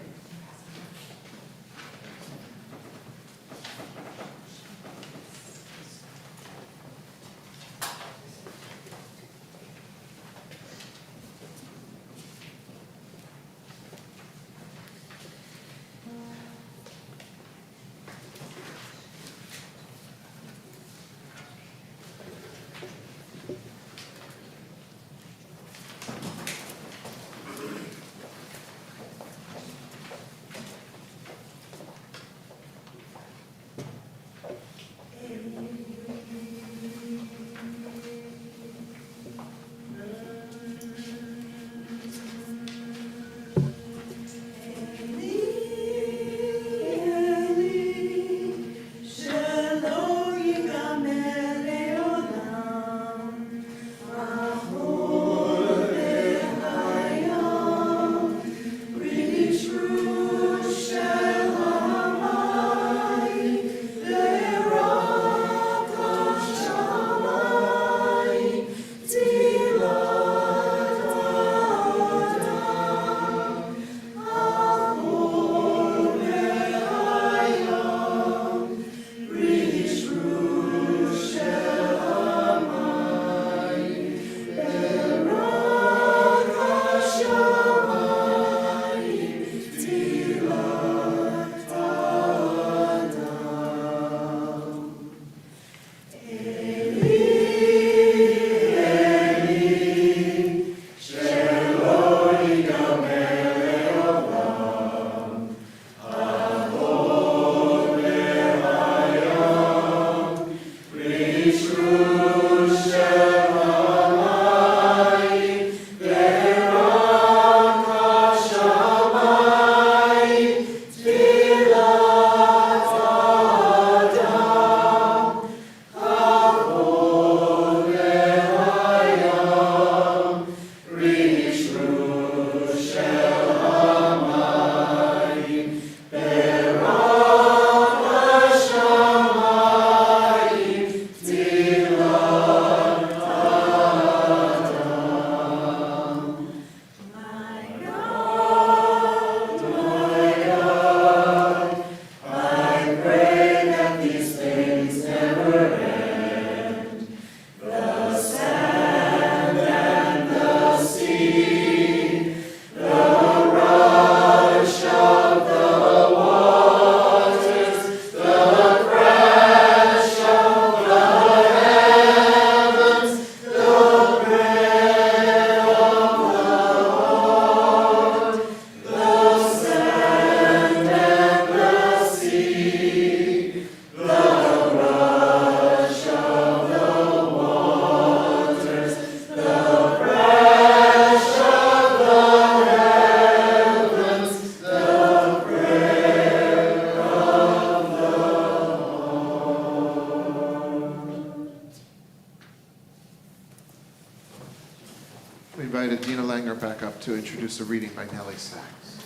We invited Dina Langer back up to introduce a reading by Nellie Sachs.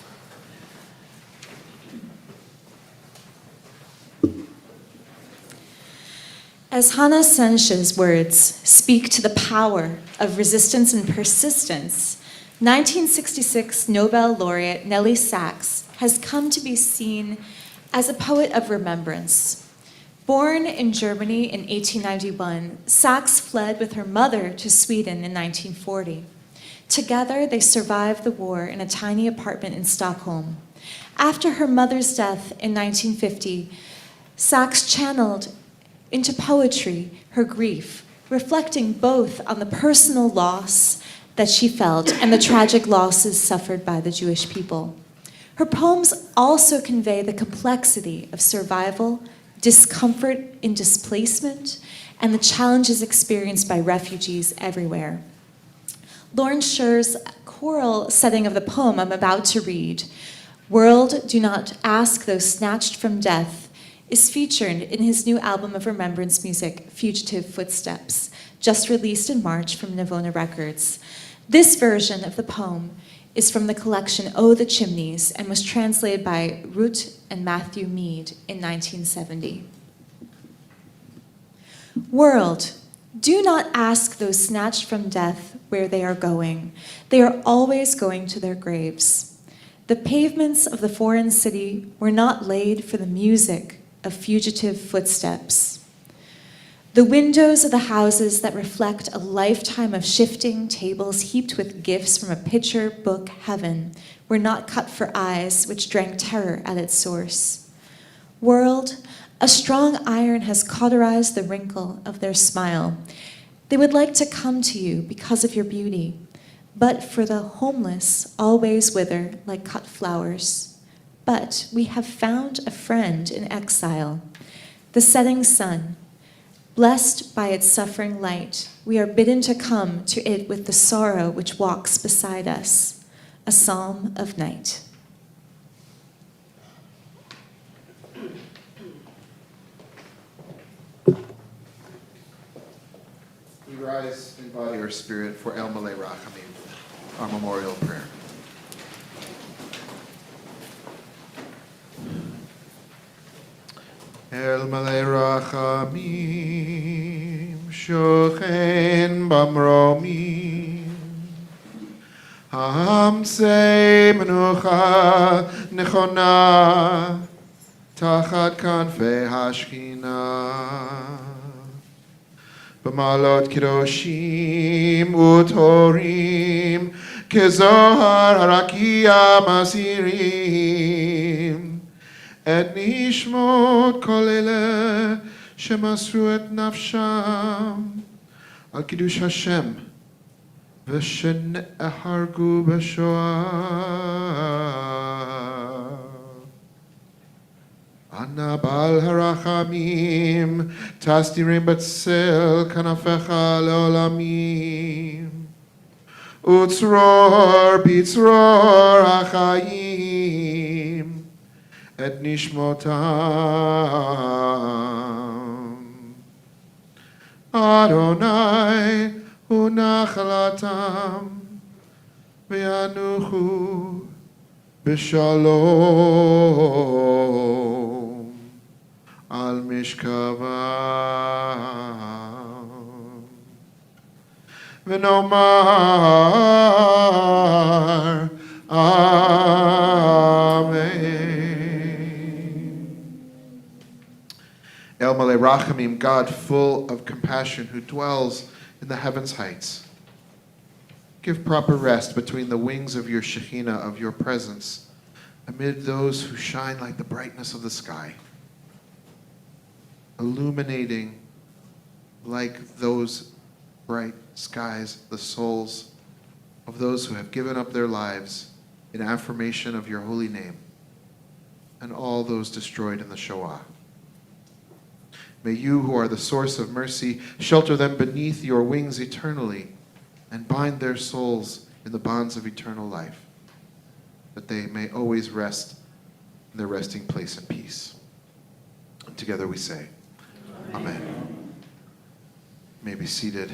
As Hannah Sench's words speak to the power of resistance and persistence, 1966 Nobel laureate Nellie Sachs has come to be seen as a poet of remembrance. Born in Germany in 1891, Sachs fled with her mother to Sweden in 1940. Together, they survived the war in a tiny apartment in Stockholm. After her mother's death in 1950, Sachs channeled into poetry her grief, reflecting both on the personal loss that she felt and the tragic losses suffered by the Jewish people. Her poems also convey the complexity of survival, discomfort in displacement, and the challenges experienced by refugees everywhere. Lauren Scher's choral setting of the poem I'm about to read, World, Do Not Ask Those Snatched from Death, is featured in his new album of remembrance music, Fugitive Footsteps, just released in March from Navona Records. This version of the poem is from the collection Oh, the Chimneys and was translated by Ruth and Matthew Mead in 1970. World, do not ask those snatched from death where they are going. They are always going to their graves. The pavements of the foreign city were not laid for the music of fugitive footsteps. The windows of the houses that reflect a lifetime of shifting tables heaped with gifts from a picture book heaven were not cut for eyes which drank terror at its source. World, a strong iron has cauterized the wrinkle of their smile. They would like to come to you because of your beauty, but for the homeless always wither like cut flowers. But we have found a friend in exile, the setting sun. Blessed by its suffering light, we are bidden to come to it with the sorrow which walks beside us, a psalm of night. We rise in body or spirit for El Malay Rachamim, our memorial prayer. El Malay Rachamim, Shochen Bamromim, Hamsei Menucha Nechona, Tachat Kanfei Hashchina. B'malot kidoshim utorim kezohar harakia masirim et nishmot kol ele shemasru et nafsham al kiddush Hashem v'shenehargu b'shoah. Ana bal harachamim, tasdirim batzel kanafecha leolamim. Utzror bitzror achayim, et nishmotam. Adonai unachalatam, v'yanuchu b'shalom. Al mishkavam v'nomar Amen. El Malay Rachamim, God full of compassion, who dwells in the heavens heights, give proper rest between the wings of your Shekhinah, of your presence, amid those who shine like the brightness of the sky, illuminating like those bright skies the souls of those who have given up their lives in affirmation of your holy name, and all those destroyed in the Shoah. May you, who are the source of mercy, shelter them beneath your wings eternally and bind their souls in the bonds of eternal life, that they may always rest in their resting place in peace. And together we say, Amen. You may be seated.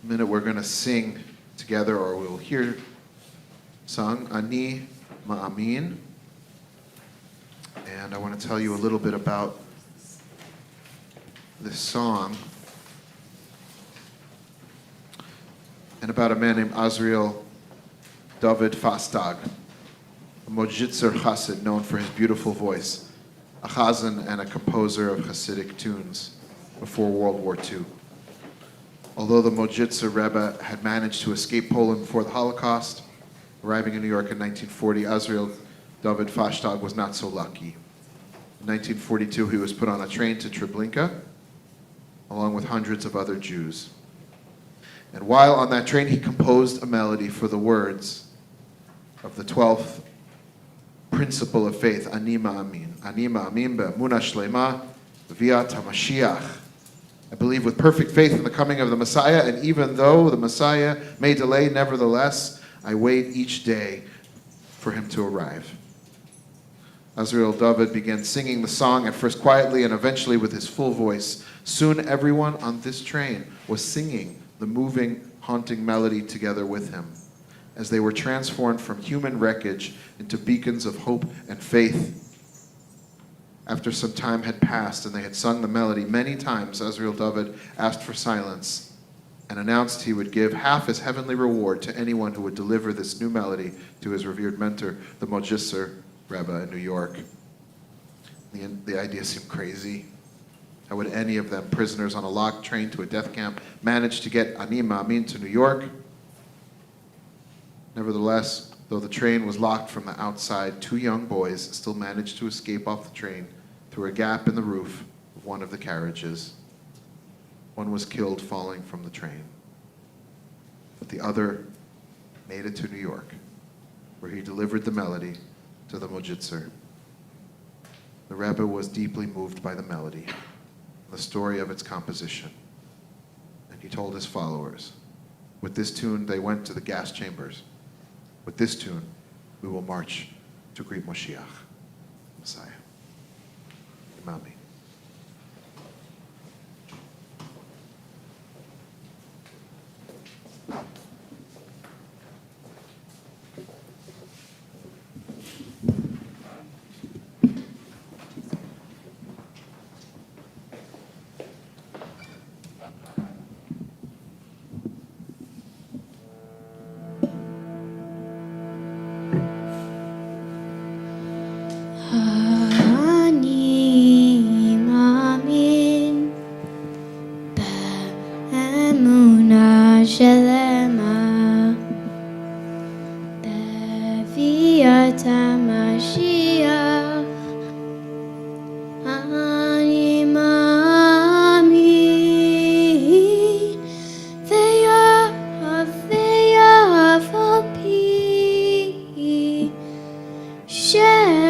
In a minute we're going to sing together, or we'll hear sung, Ani Ma'amin. And I want to tell you a little bit about this song and about a man named Azriel David Fastag, a Mojitzer Chassid known for his beautiful voice, a chazan and a composer of Hasidic tunes before World War II. Although the Mojitzer Rebbe had managed to escape Poland before the Holocaust, arriving in New York in 1940, Azriel David Fastag was not so lucky. In 1942, he was put on a train to Treblinka, along with hundreds of other Jews. And while on that train, he composed a melody for the words of the 12th principle of faith, Ani Ma'amin. Ani Ma'amin be'emunah shlema v'viat HaMashiach. I believe with perfect faith in the coming of the Messiah, and even though the Messiah may delay, nevertheless, I wait each day for him to arrive. Azriel David began singing the song, at first quietly and eventually with his full voice. Soon everyone on this train was singing the moving, haunting melody together with him, as they were transformed from human wreckage into beacons of hope and faith. After some time had passed and they had sung the melody many times, Azriel David asked for silence and announced he would give half his heavenly reward to anyone who would deliver this new melody to his revered mentor, the Mojiser Rebbe in New York. The idea seemed crazy. How would any of them, prisoners on a locked train to a death camp, manage to get Ani Ma'amin to New York? Nevertheless, though the train was locked from the outside, two young boys still managed to escape off the train through a gap in the roof of one of the carriages. One was killed falling from the train, but the other made it to New York, where he delivered the melody to the Mojitzer. The Rebbe was deeply moved by the melody, the story of its composition, and he told his followers, with this tune they went to the gas chambers. With this tune, we will march to greet Moshiach, Messiah. Imami. אני מאמין באמונה שלמה בביאת המשיח. אני מאמין ויאהב על פי שיתמנה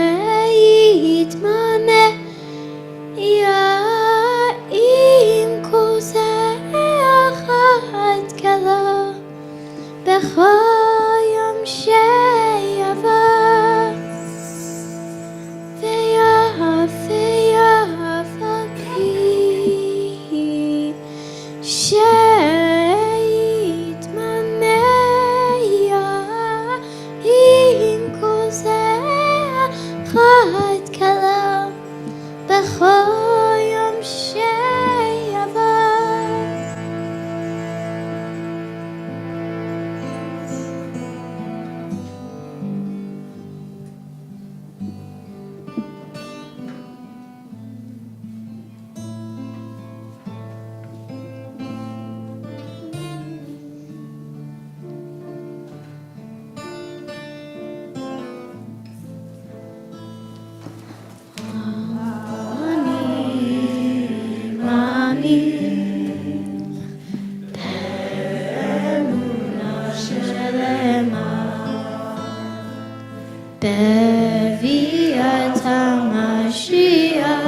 עם כוסה אחת קלה בכל יום שיבוא ויאהב על פי שיתמנה עם כוסה אחת קלה בכל יום שיבוא. אני מאמין באמונה שלמה בביאת המשיח.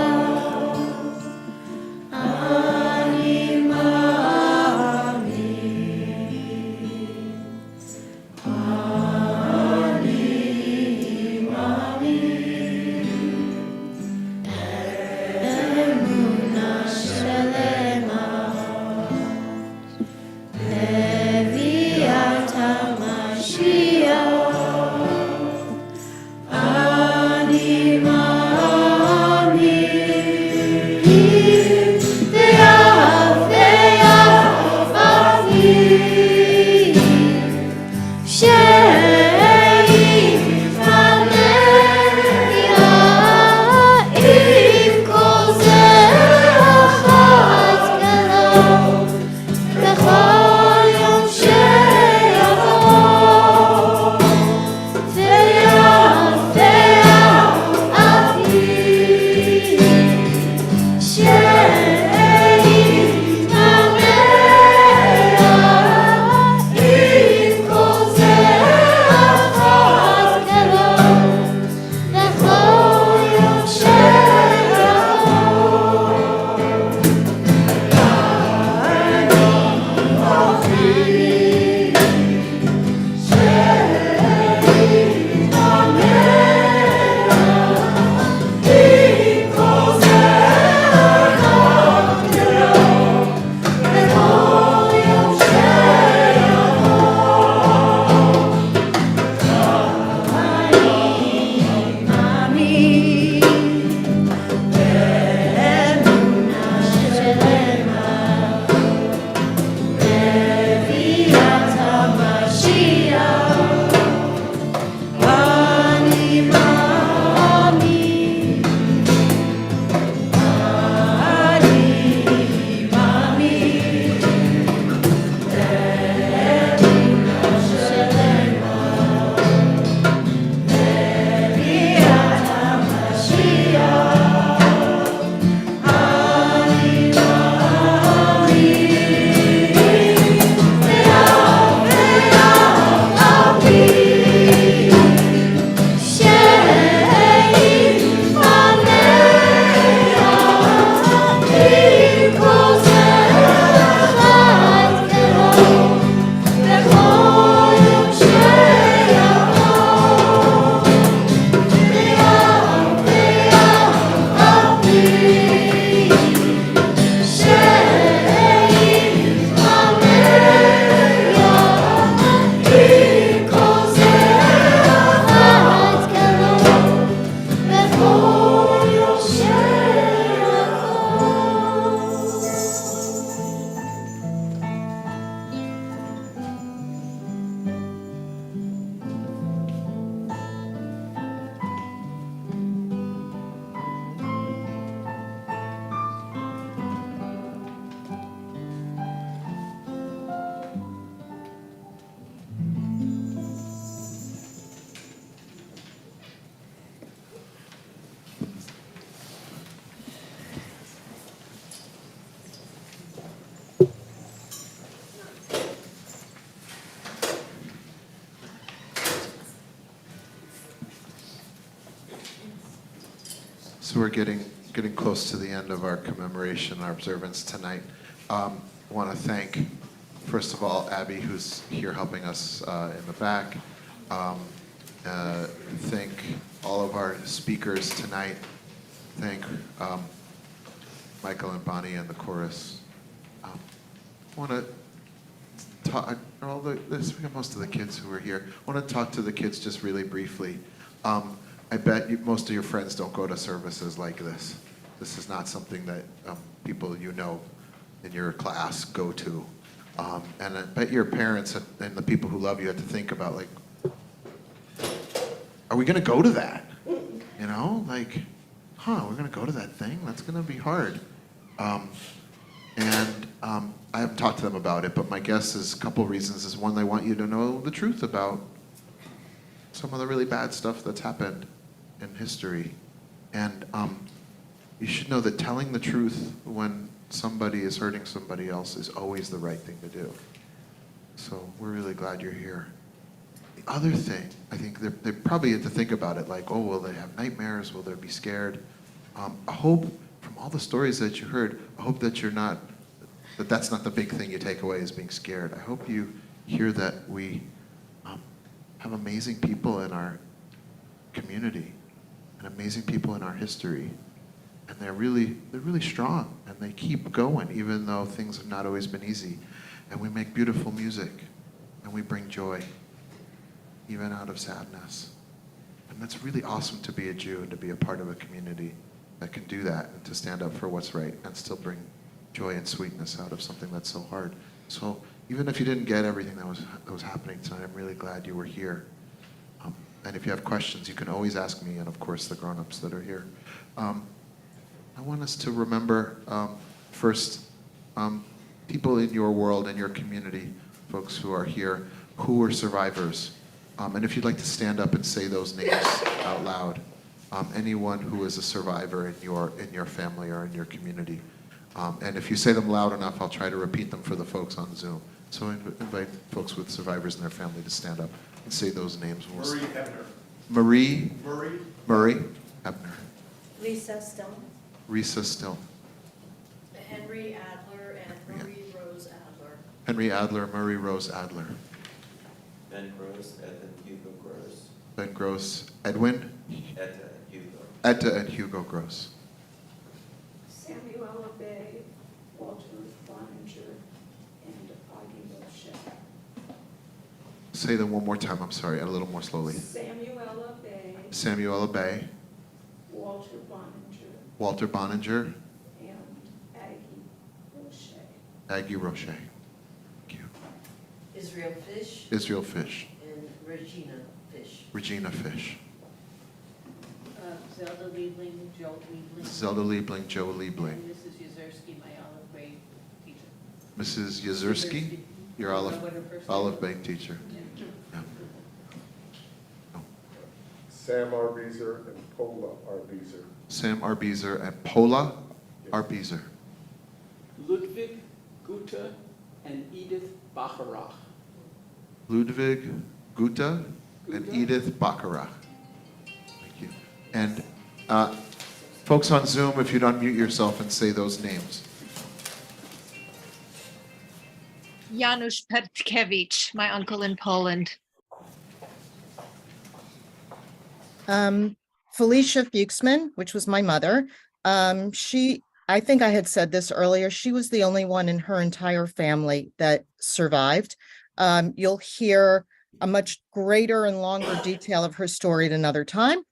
אני מאמין, אני מאמין באמונה שלמה So we're getting close to the end of our commemoration, our observance tonight. I want to thank, first of all, Abby, who's here helping us in the back. Thank all of our speakers tonight. Thank Michael and Bonnie and the chorus. I want to talk, we got most of the kids who are here. I want to talk to the kids just really briefly. I bet most of your friends don't go to services like this. This is not something that people you know in your class go to. And I bet your parents and the people who love you have to think about, like, are we going to go to that? You know, like, we're going to go to that thing? That's going to be hard. I haven't talked to them about it, but my guess is a couple reasons. Is one, they want you to know the truth about some of the really bad stuff that's happened in history. And you should know that telling the truth when somebody is hurting somebody else is always the right thing to do. So we're really glad you're here. The other thing, I think they probably had to think about it, like, oh, will they have nightmares? Will they be scared? I hope from all the stories that you heard, I hope that that's not the big thing you take away is being scared. I hope you hear that we have amazing people in our community and amazing people in our history. And they're really strong, and they keep going even though things have not always been easy. And we make beautiful music, and we bring joy even out of sadness. And that's really awesome to be a Jew and to be a part of a community that can do that and to stand up for what's right and still bring joy and sweetness out of something that's so hard. So even if you didn't get everything that was happening tonight, I'm really glad you were here. And if you have questions, you can always ask me and, of course, the grown-ups that are here. I want us to remember first people in your world and your community, folks who are here, who were survivors. And if you'd like to stand up and say those names out loud, anyone who is a survivor in your family or in your community. And if you say them loud enough, I'll try to repeat them for the folks on Zoom. So invite folks with survivors in their family to stand up and say those names. Marie Hebner. Murray Hebner. Lisa Stone. Risa Still. Henry Adler and Marie Rose Adler. Henry Adler, Murray Rose Adler. Ben Gross, Ethan Hugo Gross. Ben Gross, Edwin. Etta and Hugo. Etta and Hugo Gross. Samuel Bay, Walter Boninger, and Augie Roche. Say them one more time, I'm sorry, a little more slowly. Samuela Bay, Samuela Bay, Walter Boninger, Walter Boninger, and Aggie Roche. Aggie Roche. Thank you. Israel Fish. Israel Fish. And Regina Fish. Regina Fish. Zelda Liebling, Joe Liebling. Zelda Liebling, Joe Liebling. And Mrs. Yuzerski, my olive grade teacher. Mrs. Yuzerski, your olive bank teacher. Yeah. Oh. Sam Arbizer and Paula Arbizer. Sam Arbizer and Paula Arbizer. Ludwig Gute and Edith Bacharach. Ludwig Gute and Edith Bacharach. Thank you. And folks on Zoom, if you'd unmute yourself and say those names. Janusz Petkiewicz, my uncle in Poland. Felicia Fuchsman, which was my mother. I think I had said this earlier, she was the only one in her entire family that survived. You'll hear a much greater and longer detail of her story at another time.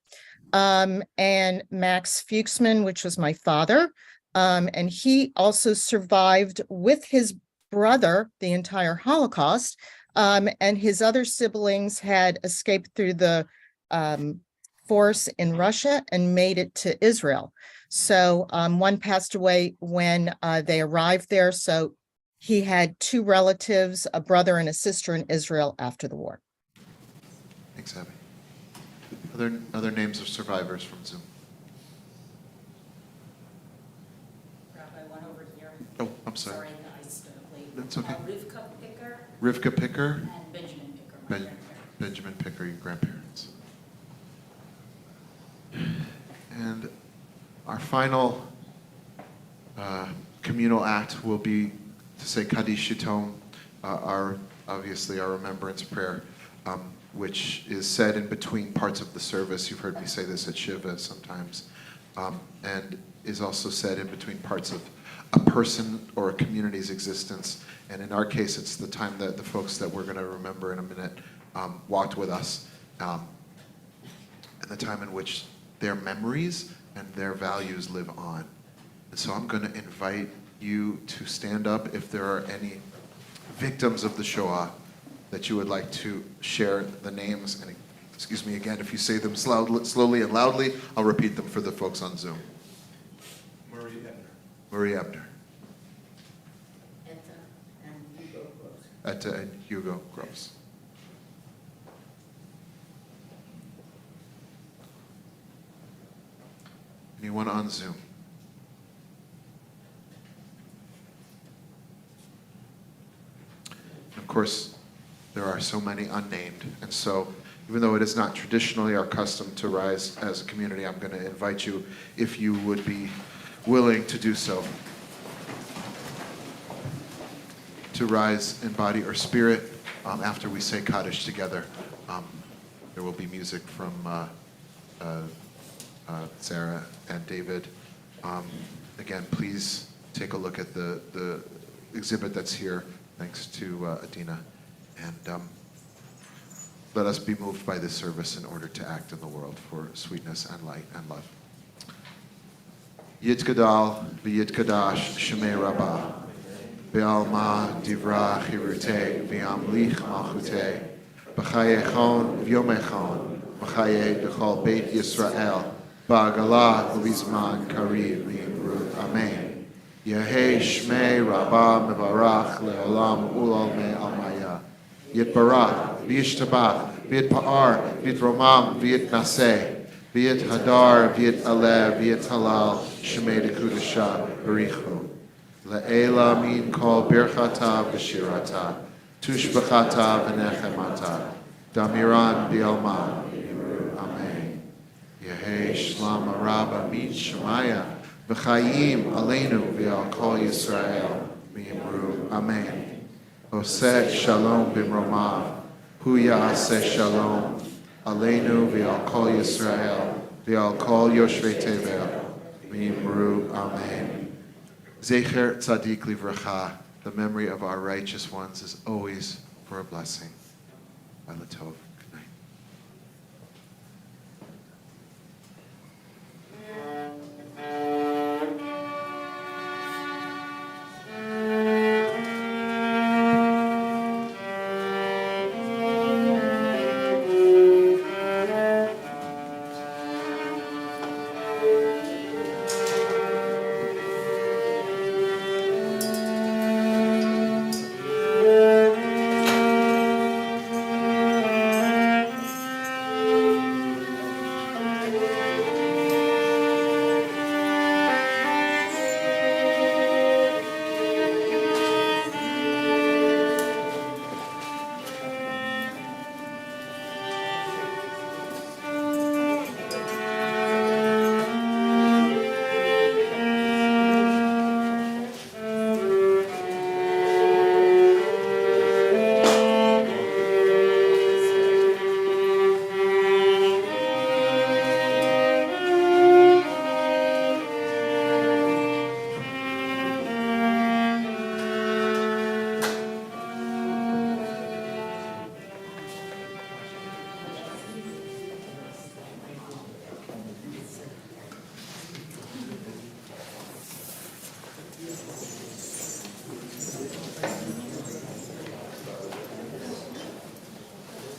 And Max Fuchsman, which was my father. And he also survived with his brother the entire Holocaust. And his other siblings had escaped through the force in Russia and made it to Israel. So one passed away when they arrived there. So he had two relatives, a brother and a sister in Israel after the war. Thanks, Abby. Other names of survivors from Zoom. Rabbi, one over here. Oh, I'm sorry. Sorry, I stood up late. That's okay. Rivka Picker. Rivka Picker. And Benjamin Picker, my grandparents. Benjamin Picker, your grandparents. And Our final communal act will be to say Kaddish Shitom, obviously our remembrance prayer, which is said in between parts of the service. You've heard me say this at Shiva sometimes, and is also said in between parts of a person or a community's existence. And in our case, it's the time that the folks that we're going to remember in a minute walked with us, and the time in which their memories and their values live on. And so I'm going to invite you to stand up if there are any victims of the Shoah that you would like to share the names. And excuse me again, if you say them slowly and loudly, I'll repeat them for the folks on Zoom. Marie Ebner. Etta and Hugo Gross. Anyone on Zoom? Of course, there are so many unnamed, and so even though it is not traditionally our custom to rise as a community, I'm going to invite you, if you would be willing to do so, to rise in body or spirit after we say Kaddish together. There will be music from Sarah and David. Again, please take a look at the exhibit that's here, thanks to Adina. And let us be moved by this service in order to act in the world for sweetness and light and love. Yitkadal v'yitkadash shemei rabbah, be'alma divra chirute v'amlich malchute, b'chayechon v'yomechon, b'chaye b'chol beit Yisrael, ba'agalah u'bizman kariv v'yimru. Amen. Yehei shmei rabbah mevarach le'olam ulal me'almaya. Yitbarach v'yishtabach v'yitpa'ar v'yitromam v'yitnaseh. V'yit hadar, v'yit alev, v'yit halal, shemei dekudasha, barichu. Le'ela min kol birchata v'shirata, tushbachata v'nechemata, damiran bi'alma. Amen. Yehei shlam araba min shemaya, v'chayim aleinu v'al kol Yisrael, v'yimru. Amen. Oseh shalom b'mromav, hu ya'aseh shalom, Aleinu v'al kol Yisrael, v'al kol yoshvei tevel, v'yimru. Amen. Zecher tzadik livracha, the memory of our righteous ones is always for a blessing. Latov.